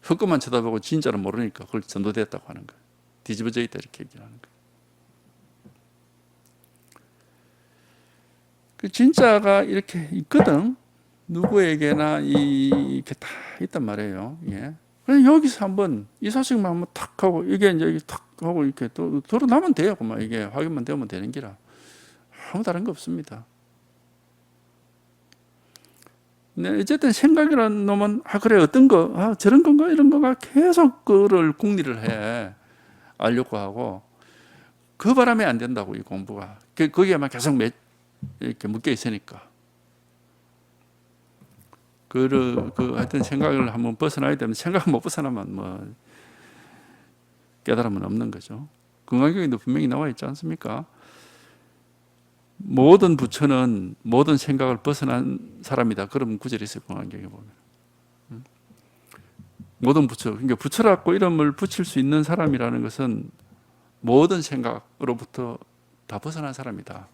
헛것만 쳐다보고 진짜를 모르니까 그걸 전도되었다고 하는 거예요. 뒤집어져 있다 이렇게 얘기하는 거예요. 그 진짜가 이렇게 있거든. 누구에게나 이렇게 다 있단 말이에요. 예. 그냥 여기서 한번 이 소식만 한번 탁 하고 이게 이제 탁 하고 이렇게 또 드러나면 돼요. 그만 이게 확인만 되면 되는 기라. 아무 다른 거 없습니다. 네, 어쨌든 생각이라는 놈은 그래 어떤 거 저런 건가 이런 거가 계속 그를 궁리를 해 알려고 하고 그 바람에 안 된다고 이 공부가 거기에만 계속 이렇게 묶여 있으니까 그 하여튼 생각을 한번 벗어나야 되면 생각 못 벗어나면 뭐 깨달음은 없는 거죠. 금강경에도 분명히 나와 있지 않습니까? 모든 부처는 모든 생각을 벗어난 사람이다. 그런 구절이 있어요. 금강경에 보면. 모든 부처. 그러니까 부처라고 이름을 붙일 수 있는 사람이라는 것은 모든 생각으로부터 다 벗어난 사람이다.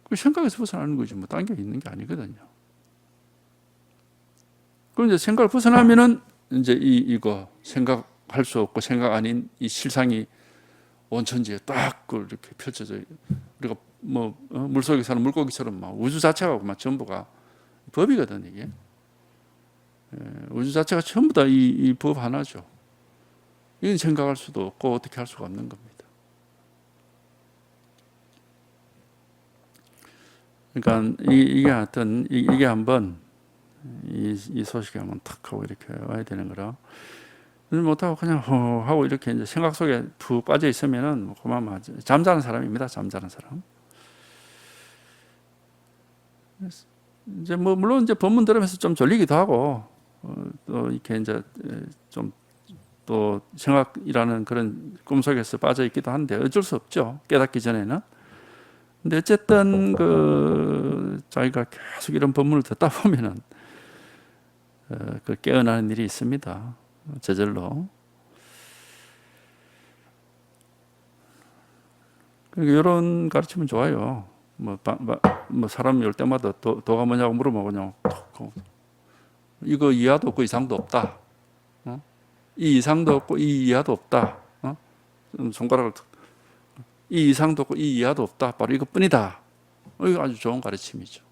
그 생각에서 벗어나는 거지 뭐 딴 게 있는 게 아니거든요. 그럼 이제 생각을 벗어나면은 이제 이거 생각할 수 없고 생각 아닌 이 실상이 온 천지에 딱 이렇게 펼쳐져. 우리가 뭐 물속에 사는 물고기처럼 막 우주 자체가 막 전부가 법이거든 이게. 우주 자체가 전부 다 이 법 하나죠. 이건 생각할 수도 없고 어떻게 할 수가 없는 겁니다. 그러니까 이게 하여튼 이게 한번 이 소식이 한번 탁 하고 이렇게 와야 되는 거라. 못하고 그냥 하고 이렇게 이제 생각 속에 푹 빠져 있으면은 뭐 그만 잠자는 사람입니다. 잠자는 사람. 이제 뭐 물론 이제 법문 들으면서 좀 졸리기도 하고 또 이렇게 이제 좀 또 생각이라는 그런 꿈속에서 빠져 있기도 한데 어쩔 수 없죠. 깨닫기 전에는. 근데 어쨌든 그 자기가 계속 이런 법문을 듣다 보면은 그 깨어나는 일이 있습니다. 저절로. 이런 가르치면 좋아요. 뭐 사람 열 때마다 도가 뭐냐고 물으면 그냥 이거 이하도 없고 이상도 없다. 이 이상도 없고 이 이하도 없다. 손가락을 이 이상도 없고 이 이하도 없다. 바로 이것뿐이다. 이거 아주 좋은 가르침이죠.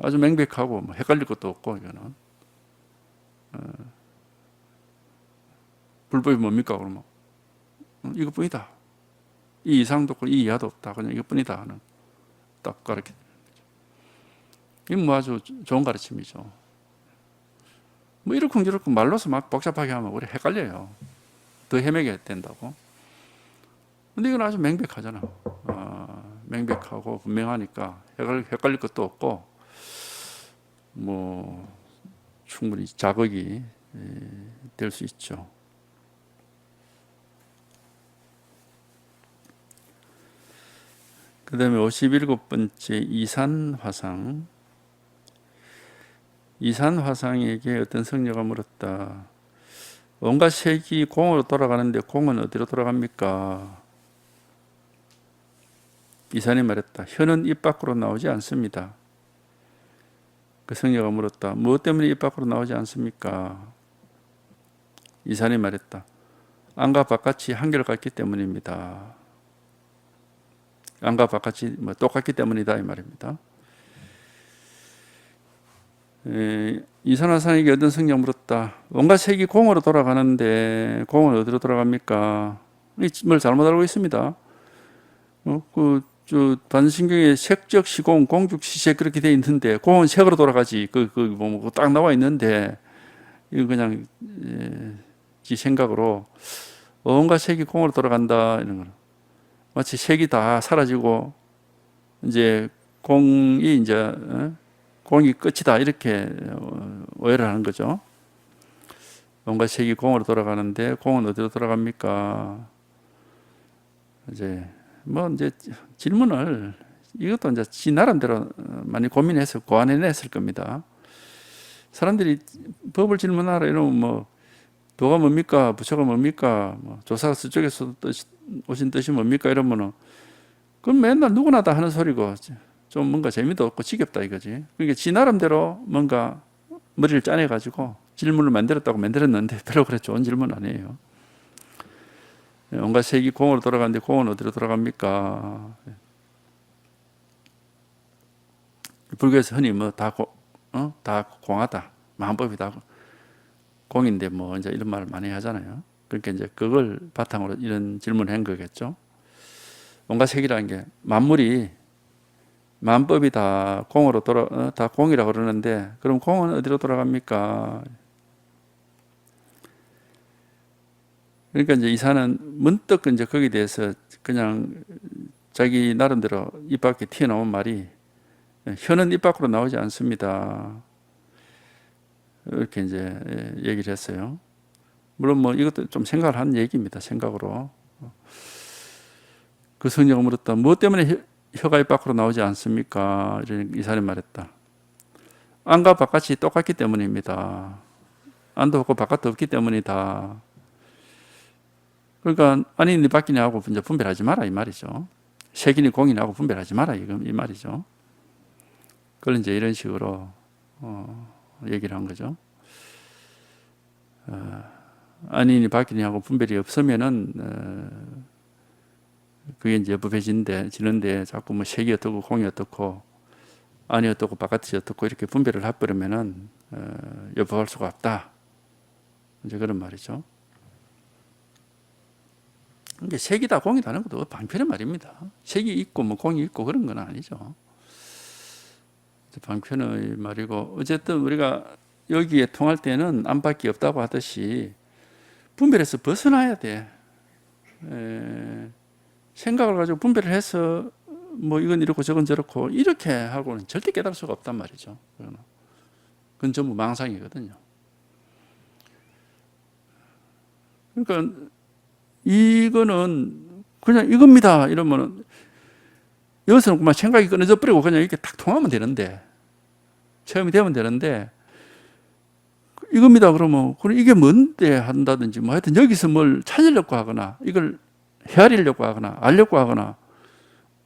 아주 명백하고 뭐 헷갈릴 것도 없고 이거는 불법이 뭡니까 그러면 이것뿐이다. 이 이상도 없고 이 이하도 없다. 그냥 이것뿐이다 하는 딱 가르쳐. 이건 뭐 아주 좋은 가르침이죠. 뭐 이렇고 저렇고 말로서 막 복잡하게 하면 우리 헷갈려요. 더 헤매게 된다고. 근데 이건 아주 명백하잖아. 명백하고 분명하니까 헷갈릴 것도 없고 뭐 충분히 자극이 될 수 있죠. 그 다음에 57번째 이산화상. 이산화상에게 어떤 성녀가 물었다. 온갖 색이 공으로 돌아가는데 공은 어디로 돌아갑니까? 이산이 말했다. 혀는 입 밖으로 나오지 않습니다. 그 성녀가 물었다. 무엇 때문에 입 밖으로 나오지 않습니까? 이산이 말했다. 안과 바깥이 한결같기 때문입니다. 안과 바깥이 똑같기 때문이다 이 말입니다. 이산화탄에게 어떤 성령 물었다. 온갖 색이 공으로 돌아가는데 공은 어디로 돌아갑니까? 뭘 잘못 알고 있습니다. 반신경에 색적 시공, 공죽 시색 그렇게 돼 있는데 공은 색으로 돌아가지. 딱 나와 있는데 이거 그냥 지 생각으로 온갖 색이 공으로 돌아간다 이런 거. 마치 색이 다 사라지고 이제 공이 끝이다 이렇게 오해를 하는 거죠. 온갖 색이 공으로 돌아가는데 공은 어디로 돌아갑니까? 이제 질문을 이것도 이제 지 나름대로 많이 고민해서 고안해냈을 겁니다. 사람들이 법을 질문하라 이러면 도가 뭡니까? 부처가 뭡니까? 조사가 서쪽에서 오신 뜻이 뭡니까? 이러면은 그럼 맨날 누구나 다 하는 소리고 좀 뭔가 재미도 없고 지겹다 이거지. 그러니까 지 나름대로 뭔가 머리를 짜내가지고 질문을 만들었는데 별로 그래 좋은 질문 아니에요. 온갖 색이 공으로 돌아가는데 공은 어디로 돌아갑니까? 불교에서 흔히 다 공하다. 만법이 다 공인데 이제 이런 말을 많이 하잖아요. 그러니까 이제 그걸 바탕으로 이런 질문을 한 거겠죠. 온갖 색이라는 게 만물이 만법이 다 공으로 다 공이라고 그러는데 그럼 공은 어디로 돌아갑니까? 그러니까 이제 이사는 문득 이제 거기에 대해서 그냥 자기 나름대로 입 밖에 튀어나온 말이 혀는 입 밖으로 나오지 않습니다. 이렇게 이제 얘기를 했어요. 물론 이것도 좀 생각을 한 얘기입니다. 생각으로. 그 성령을 물었다. 무엇 때문에 혀가 입 밖으로 나오지 않습니까? 이 사람이 말했다. 안과 바깥이 똑같기 때문입니다. 안도 없고 바깥도 없기 때문이다. 그러니까 안이니 밖이니 하고 이제 분별하지 마라 이 말이죠. 색이니 공이니 하고 분별하지 마라 이 말이죠. 그걸 이제 이런 식으로 얘기를 한 거죠. 안이니 밖이니 하고 분별이 없으면은 그게 이제 여법해지는데 자꾸 색이 어떻고 공이 어떻고 안이 어떻고 바깥이 어떻고 이렇게 분별을 해버리면은 여법할 수가 없다. 이제 그런 말이죠. 근데 색이다 공이다 하는 것도 방편의 말입니다. 색이 있고 공이 있고 그런 건 아니죠. 방편의 말이고 어쨌든 우리가 여기에 통할 때는 안팎이 없다고 하듯이 분별해서 벗어나야 돼. 생각을 가지고 분별을 해서 이건 이렇고 저건 저렇고 이렇게 하고는 절대 깨달을 수가 없단 말이죠. 그건 전부 망상이거든요. 그러니까 이거는 그냥 이겁니다 이러면은 여기서는 그만 생각이 끊어져 버리고 그냥 이렇게 딱 통하면 되는데 체험이 되면 되는데 이겁니다 그러면 그럼 이게 뭔데 한다든지 하여튼 여기서 뭘 찾으려고 하거나 이걸 헤아리려고 하거나 알려고 하거나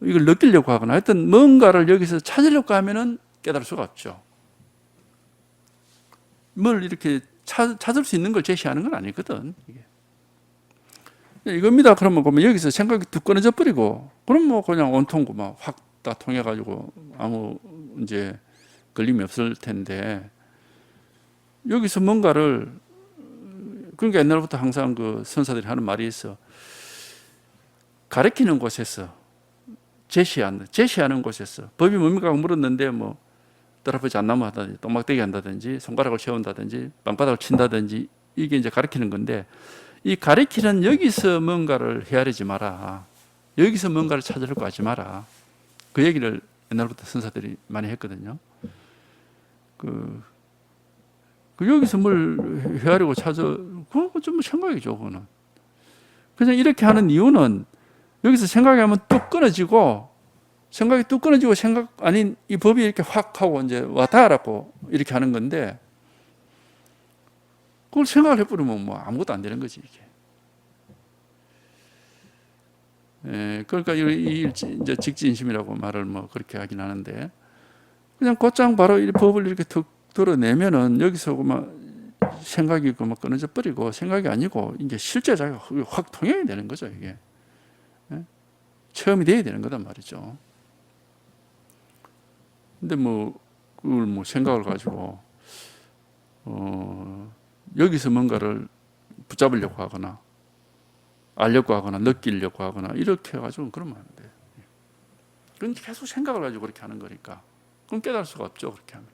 이걸 느끼려고 하거나 하여튼 뭔가를 여기서 찾으려고 하면은 깨달을 수가 없죠. 뭘 이렇게 찾을 수 있는 걸 제시하는 건 아니거든. 이게. 이겁니다. 그러면 여기서 생각이 뚝 끊어져 버리고 그럼 그냥 온통 확 다 통해가지고 아무 이제 걸림이 없을 텐데 여기서 뭔가를 그러니까 옛날부터 항상 그 선사들이 하는 말이 있어. 가르치는 곳에서 제시하는 곳에서 법이 뭡니까 물었는데 떨어보지 않나무 하다든지 똥막대기 한다든지 손가락을 세운다든지 방바닥을 친다든지 이게 이제 가르치는 건데 이 가르치는 여기서 뭔가를 헤아리지 마라. 여기서 뭔가를 찾으려고 하지 마라. 그 얘기를 옛날부터 선사들이 많이 했거든요. 그 여기서 뭘 헤아리고 그건 좀 생각이죠. 그거는 그냥 이렇게 하는 이유는 여기서 생각하면 뚝 끊어지고 생각이 뚝 끊어지고 생각 아닌 이 법이 이렇게 확 하고 이제 와닿아라고 이렇게 하는 건데 그걸 생각을 해버리면 아무것도 안 되는 거지 이게. 그러니까 이제 직진심이라고 말을 그렇게 하긴 하는데 그냥 곧장 바로 이 법을 이렇게 툭 드러내면은 여기서 생각이 끊어져 버리고 생각이 아니고 이제 실제 자기가 확 통해야 되는 거죠 이게. 체험이 돼야 되는 거단 말이죠. 근데 그걸 생각을 가지고 여기서 뭔가를 붙잡으려고 하거나 알려고 하거나 느끼려고 하거나 이렇게 해가지고 그러면 안 돼요. 그건 계속 생각을 가지고 그렇게 하는 거니까 그건 깨달을 수가 없죠. 그렇게 하면.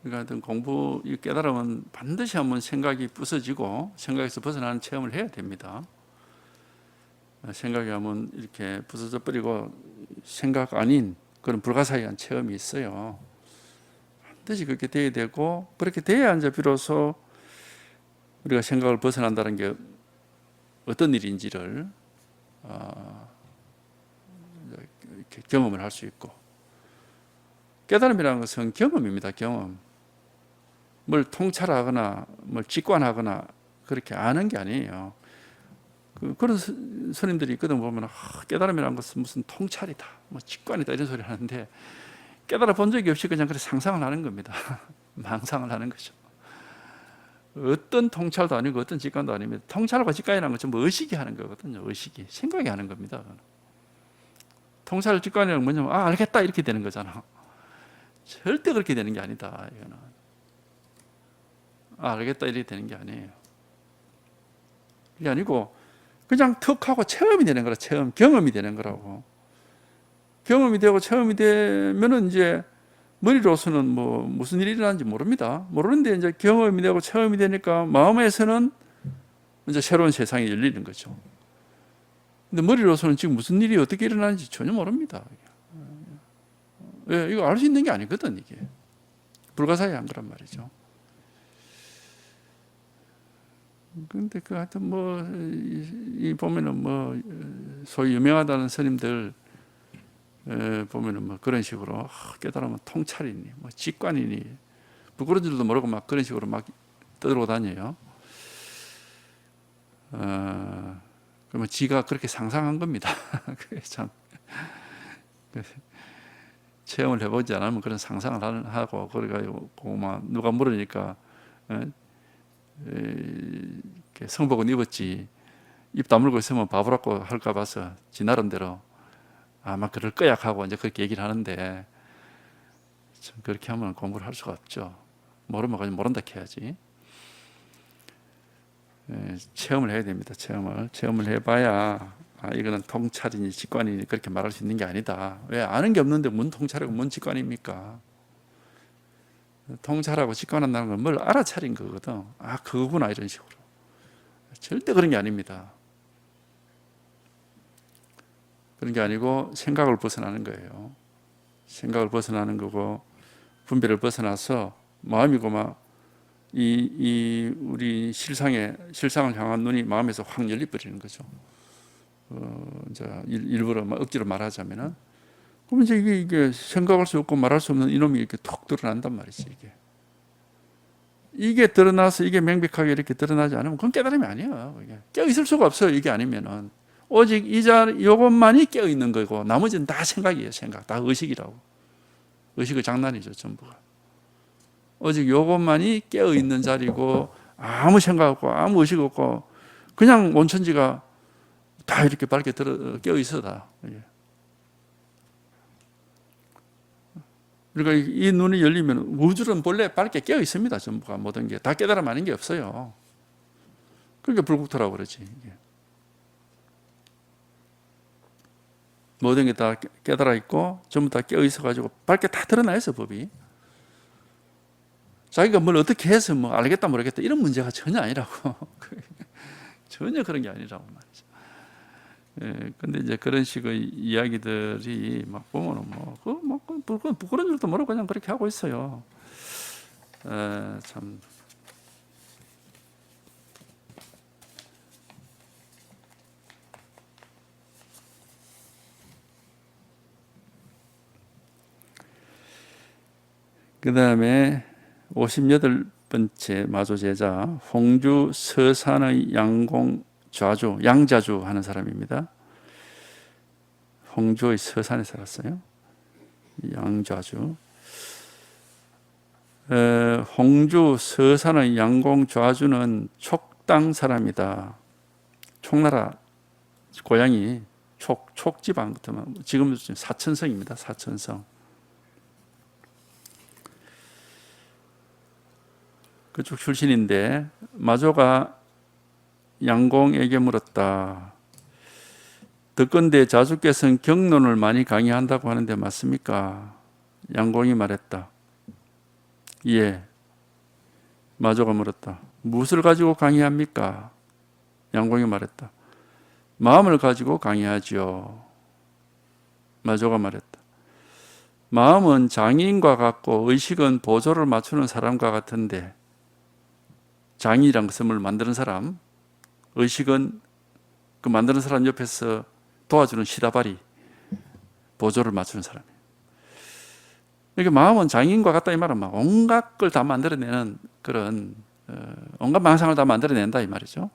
그러니까 하여튼 공부, 이 깨달으면 반드시 한번 생각이 부서지고 생각에서 벗어나는 체험을 해야 됩니다. 생각이 한번 이렇게 부서져 버리고 생각 아닌 그런 불가사의한 체험이 있어요. 반드시 그렇게 돼야 되고, 그렇게 돼야 이제 비로소 우리가 생각을 벗어난다는 게 어떤 일인지를 이렇게 경험을 할 수 있고, 깨달음이라는 것은 경험입니다. 경험. 뭘 통찰하거나 뭘 직관하거나 그렇게 아는 게 아니에요. 그런 스님들이 있거든. 보면 깨달음이라는 것은 무슨 통찰이다, 뭐 직관이다 이런 소리 하는데, 깨달아 본 적이 없이 그냥 그렇게 상상을 하는 겁니다. 망상을 하는 거죠. 어떤 통찰도 아니고 어떤 직관도 아닙니다. 통찰과 직관이라는 건 전부 의식이 하는 거거든요. 의식이, 생각이 하는 겁니다. 통찰 직관이라는 건 뭐냐면 알겠다 이렇게 되는 거잖아. 절대 그렇게 되는 게 아니다. 이거는 알겠다 이렇게 되는 게 아니에요. 그게 아니고 그냥 턱 하고 체험이 되는 거라. 체험, 경험이 되는 거라고. 경험이 되고 체험이 되면은 이제 머리로서는 뭐 무슨 일이 일어나는지 모릅니다. 모르는데 이제 경험이 되고 체험이 되니까 마음에서는 이제 새로운 세상이 열리는 거죠. 근데 머리로서는 지금 무슨 일이 어떻게 일어나는지 전혀 모릅니다. 왜? 이거 알 수 있는 게 아니거든. 이게 불가사의한 거란 말이죠. 근데 그 하여튼 뭐 이 보면은 뭐 소위 유명하다는 스님들 보면은 뭐 그런 식으로 깨달으면 통찰이니 뭐 직관이니 부끄러운 줄도 모르고 막 그런 식으로 막 떠들고 다녀요. 그러면 지가 그렇게 상상한 겁니다. 참 체험을 해보지 않으면 그런 상상을 하고 그래가지고 막 누가 물으니까 성복은 입었지 입 다물고 있으면 바보라고 할까 봐서 지 나름대로 아마 그럴 거야 하고 이제 그렇게 얘기를 하는데, 참 그렇게 하면 공부를 할 수가 없죠. 모르면 그냥 모른다 해야지. 체험을 해야 됩니다. 체험을 해봐야 이거는 통찰이니 직관이니 그렇게 말할 수 있는 게 아니다. 왜? 아는 게 없는데 뭔 통찰이고 뭔 직관입니까? 통찰하고 직관한다는 건 뭘 알아차린 거거든. 그거구나 이런 식으로. 절대 그런 게 아닙니다. 그런 게 아니고 생각을 벗어나는 거예요. 생각을 벗어나는 거고 분별을 벗어나서 마음이고 막 우리 실상을 향한 눈이 마음에서 확 열려버리는 거죠. 이제 일부러 억지로 말하자면은, 그럼 이제 이게 생각할 수 없고 말할 수 없는 이놈이 이렇게 툭 드러난단 말이지. 이게 드러나서 이게 명백하게 이렇게 드러나지 않으면 그건 깨달음이 아니야. 깨어 있을 수가 없어요. 이게 아니면은 오직 요것만이 깨어 있는 거고 나머지는 다 생각이에요. 생각, 다 의식이라고. 의식의 장난이죠, 전부가. 오직 요것만이 깨어 있는 자리고 아무 생각 없고 아무 의식 없고 그냥 온천지가 다 이렇게 밝게 깨어 있어 다. 그러니까 이 눈이 열리면 우주는 본래 밝게 깨어 있습니다. 전부가 모든 게 다 깨달음 아닌 게 없어요. 그러니까 불국토라고 그러지. 모든 게 다 깨달아 있고 전부 다 깨어 있어가지고 밝게 다 드러나 있어 법이. 자기가 뭘 어떻게 해서 뭐 알겠다 모르겠다 이런 문제가 전혀 아니라고. 전혀 그런 게 아니라고 말이죠. 근데 이제 그런 식의 이야기들이 막 보면은 부끄러운 줄도 모르고 그냥 그렇게 하고 있어요. 참. 그 다음에 58번째 마조제자 홍주 서산의 양공좌주, 양자주 하는 사람입니다. 홍주의 서산에 살았어요. 양좌주. 홍주 서산의 양공좌주는 촉당 사람이다. 촉나라 고향이 촉지방부터 지금 사천성입니다. 사천성. 그쪽 출신인데 마조가 양공에게 물었다. 듣건대 자주께서는 경론을 많이 강의한다고 하는데 맞습니까? 양공이 말했다. 예. 마조가 물었다. 무엇을 가지고 강의합니까? 양공이 말했다. 마음을 가지고 강의하지요. 마조가 말했다. 마음은 장인과 같고 의식은 보조를 맞추는 사람과 같은데, 장인이란 것을 만드는 사람, 의식은 그 만드는 사람 옆에서 도와주는 시다바리, 보조를 맞추는 사람이에요. 이게 마음은 장인과 같다 이 말은 막 온갖 걸 다 만들어내는 그런 온갖 망상을 다 만들어낸다 이 말이죠.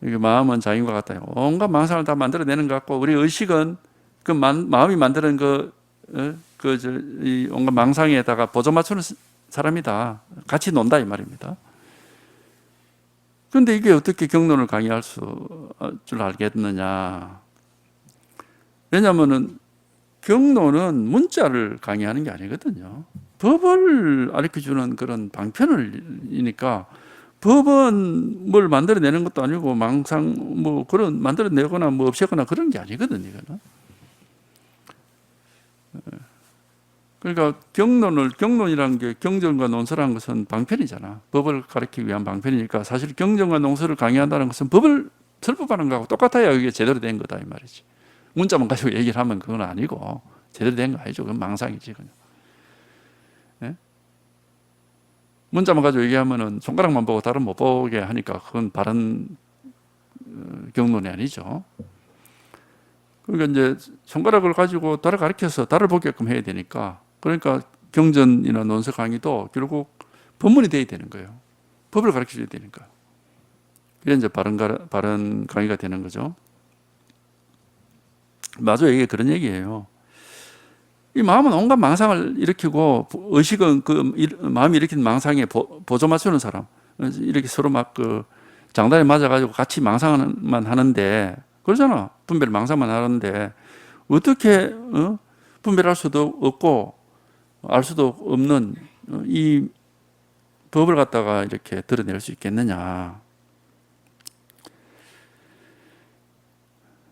이게 마음은 장인과 같다. 온갖 망상을 다 만들어내는 것 같고, 우리 의식은 그 마음이 만드는 이 온갖 망상에다가 보조 맞추는 사람이다. 같이 논다 이 말입니다. 그런데 이게 어떻게 경론을 강의할 줄 알겠느냐? 왜냐하면은 경론은 문자를 강의하는 게 아니거든요. 법을 가르쳐주는 그런 방편이니까, 법은 뭘 만들어내는 것도 아니고 망상 뭐 그런 만들어내거나 뭐 없애거나 그런 게 아니거든요. 이거는. 그러니까 경론이라는 게 경전과 논설한 것은 방편이잖아. 법을 가르치기 위한 방편이니까 사실 경전과 논설을 강의한다는 것은 법을 설법하는 거하고 똑같아야 이게 제대로 된 거다 이 말이지. 문자만 가지고 얘기를 하면 그건 아니고 제대로 된 거 아니죠. 그건 망상이지 그냥. 네? 문자만 가지고 얘기하면은 손가락만 보고 다른 못 보게 하니까 그건 바른 경론이 아니죠. 그러니까 이제 손가락을 가지고 달을 가리켜서 달을 보게끔 해야 되니까, 그러니까 경전이나 논설 강의도 결국 법문이 돼야 되는 거예요. 법을 가르쳐줘야 되니까. 그게 이제 바른 강의가 되는 거죠. 맞아요. 이게 그런 얘기예요. 이 마음은 온갖 망상을 일으키고, 의식은 그 마음이 일으킨 망상에 보조 맞추는 사람. 이렇게 서로 막 그 장단에 맞아가지고 같이 망상만 하는데, 그러잖아. 분별 망상만 하는데 어떻게 분별할 수도 없고 알 수도 없는 이 법을 갖다가 이렇게 드러낼 수 있겠느냐.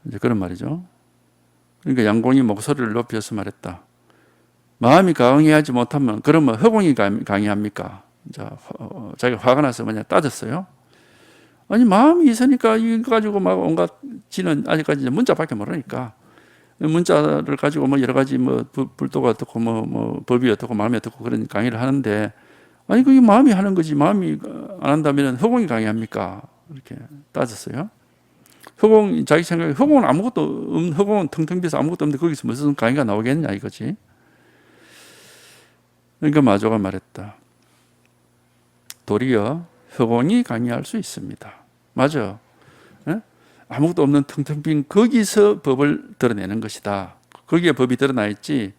이제 그런 말이죠. 그러니까 양공이 목소리를 높여서 말했다. 마음이 강의하지 못하면 그러면 허공이 강의합니까? 자기가 화가 나서 뭐냐 따졌어요. 아니 마음이 있으니까 이거 가지고 막 온갖 지는 아직까지 문자밖에 모르니까 문자를 가지고 뭐 여러 가지 뭐 불도가 어떻고 뭐 법이 어떻고 마음이 어떻고 그런 강의를 하는데, 아니 그게 마음이 하는 거지 마음이 안 한다면 허공이 강의합니까? 이렇게 따졌어요. 허공 자기 생각에 허공은 아무것도 없는, 허공은 텅텅 비어서 아무것도 없는데 거기서 무슨 강의가 나오겠냐 이거지. 그러니까 마조가 말했다. 도리어 허공이 강의할 수 있습니다. 맞아. 에? 아무것도 없는 텅텅 빈 거기서 법을 드러내는 것이다. 거기에 법이 드러나 있지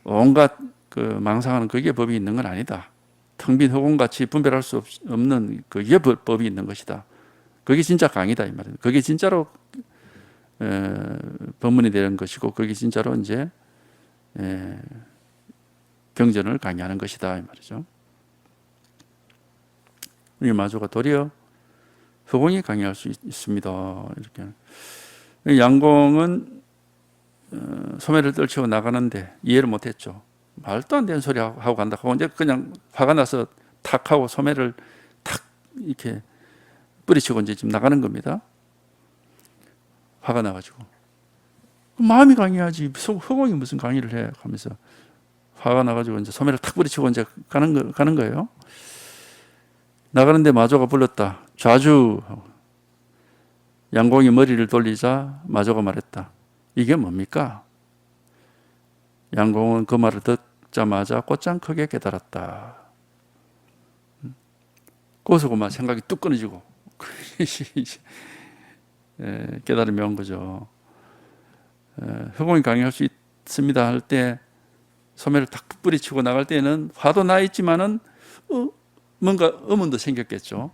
온갖 그 망상하는 거기에 법이 있는 건 아니다. 텅 빈 허공같이 분별할 수 없는 거기에 법이 있는 것이다. 그게 진짜 강의다 이 말이에요. 그게 진짜로 법문이 되는 것이고 그게 진짜로 이제 경전을 강의하는 것이다 이 말이죠. 이 마조가 도리어 허공이 강의할 수 있습니다. 이렇게. 양공은 소매를 떨치고 나가는데 이해를 못했죠. 말도 안 되는 소리 하고 간다 하고 이제 그냥 화가 나서 탁 하고 소매를 탁 이렇게 뿌리치고 이제 지금 나가는 겁니다. 화가 나가지고 마음이 강의하지 허공이 무슨 강의를 해 하면서 화가 나가지고 이제 소매를 탁 뿌리치고 이제 가는 거예요. 나가는데 마조가 불렀다. 좌주. 양공이 머리를 돌리자 마조가 말했다. 이게 뭡니까? 양공은 그 말을 듣자마자 곧장 크게 깨달았다. 거기서 그만 생각이 뚝 끊어지고 깨달음이 온 거죠. 허공이 강의할 수 있습니다 할 때 소매를 탁 뿌리치고 나갈 때는 화도 나 있지만은 뭔가 의문도 생겼겠죠.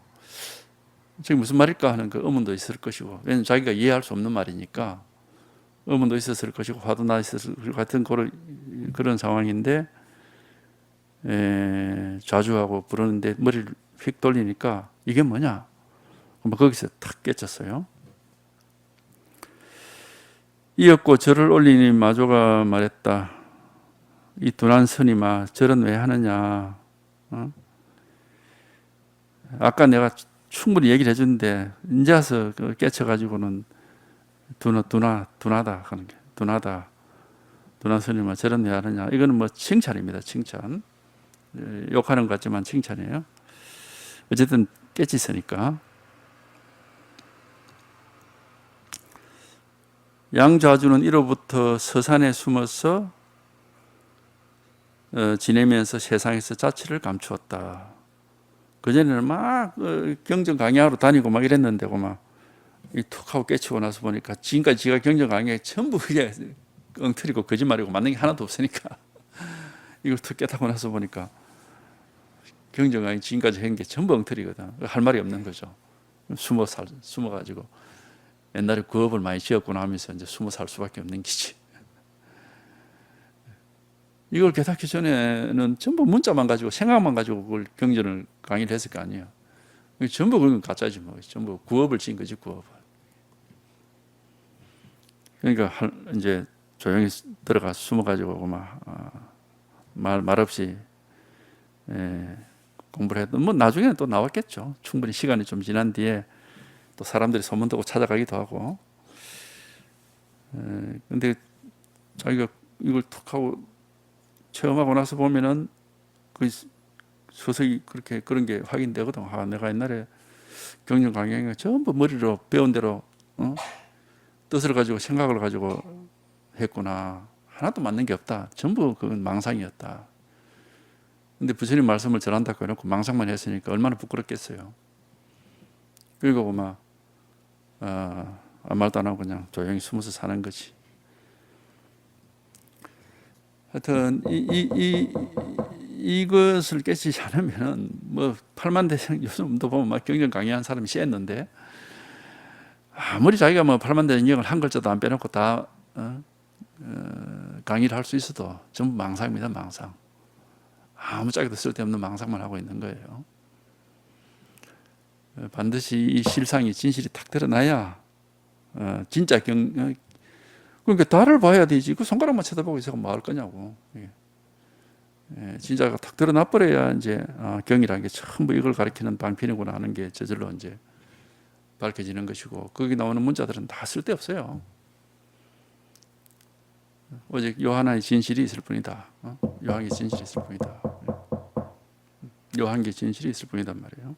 저게 무슨 말일까 하는 그 의문도 있을 것이고, 왜냐하면 자기가 이해할 수 없는 말이니까 의문도 있었을 것이고 화도 나 있었을 것 같은 그런 상황인데, 자주하고 부르는데 머리를 휙 돌리니까 이게 뭐냐? 거기서 탁 깨쳤어요. 이었고 절을 올리니 마조가 말했다. 이 둔한 스님아, 절은 왜 하느냐? 아까 내가 충분히 얘기를 해줬는데 이제 와서 깨쳐가지고는 둔하다 하는 게, 둔하다. 둔한 스님아, 절은 왜 하느냐? 이거는 뭐 칭찬입니다. 칭찬. 욕하는 것 같지만 칭찬이에요. 어쨌든 깨치으니까. 양좌주는 이로부터 서산에 숨어서 지내면서 세상에서 자취를 감추었다. 그전에는 막 경전 강의하러 다니고 막 이랬는데, 툭 하고 깨치고 나서 보니까 지금까지 지가 경전 강의에 전부 그게 엉터리고 거짓말이고 맞는 게 하나도 없으니까 이걸 툭 깨닫고 나서 보니까 경전 강의 지금까지 한 게 전부 엉터리거든. 할 말이 없는 거죠. 숨어가지고 옛날에 구업을 많이 지었구나 하면서 이제 숨어 살 수밖에 없는 기지. 이걸 깨닫기 전에는 전부 문자만 가지고 생각만 가지고 그걸 경전을 강의를 했을 거 아니에요. 전부 그건 가짜지 뭐. 전부 구업을 지은 거지, 구업을. 그러니까 이제 조용히 들어가 숨어가지고 말 없이 공부를 했던, 뭐 나중에는 또 나왔겠죠. 충분히 시간이 좀 지난 뒤에 또 사람들이 소문 듣고 찾아가기도 하고. 근데 자기가 이걸 툭 하고 체험하고 나서 보면은 그 서서히 그런 게 확인되거든. 내가 옛날에 경전 강의가 전부 머리로 배운 대로 뜻을 가지고 생각을 가지고 했구나. 하나도 맞는 게 없다. 전부 그건 망상이었다. 근데 부처님 말씀을 전한다고 해놓고 망상만 했으니까 얼마나 부끄럽겠어요. 그리고 아무 말도 안 하고 그냥 조용히 숨어서 사는 거지. 하여튼 이것을 깨치지 않으면 뭐 8만 대생 요즘도 보면 막 경전 강의한 사람이 쎄했는데, 아무리 자기가 뭐 8만 대생경을 한 글자도 안 빼놓고 다 강의를 할 수 있어도 전부 망상입니다. 망상. 아무 짝에도 쓸데없는 망상만 하고 있는 거예요. 반드시 이 실상이 진실이 탁 드러나야 진짜 그러니까 달을 봐야 되지. 그 손가락만 쳐다보고 있어서 뭐 할 거냐고. 진짜가 탁 드러나 버려야 이제 경이라는 게 전부 이걸 가리키는 방편이구나 하는 게 저절로 이제 밝혀지는 것이고, 거기 나오는 문자들은 다 쓸데없어요. 오직 요한의 진실이 있을 뿐이다. 요한의 진실이 있을 뿐이다. 요한의 진실이 있을 뿐이단 말이에요.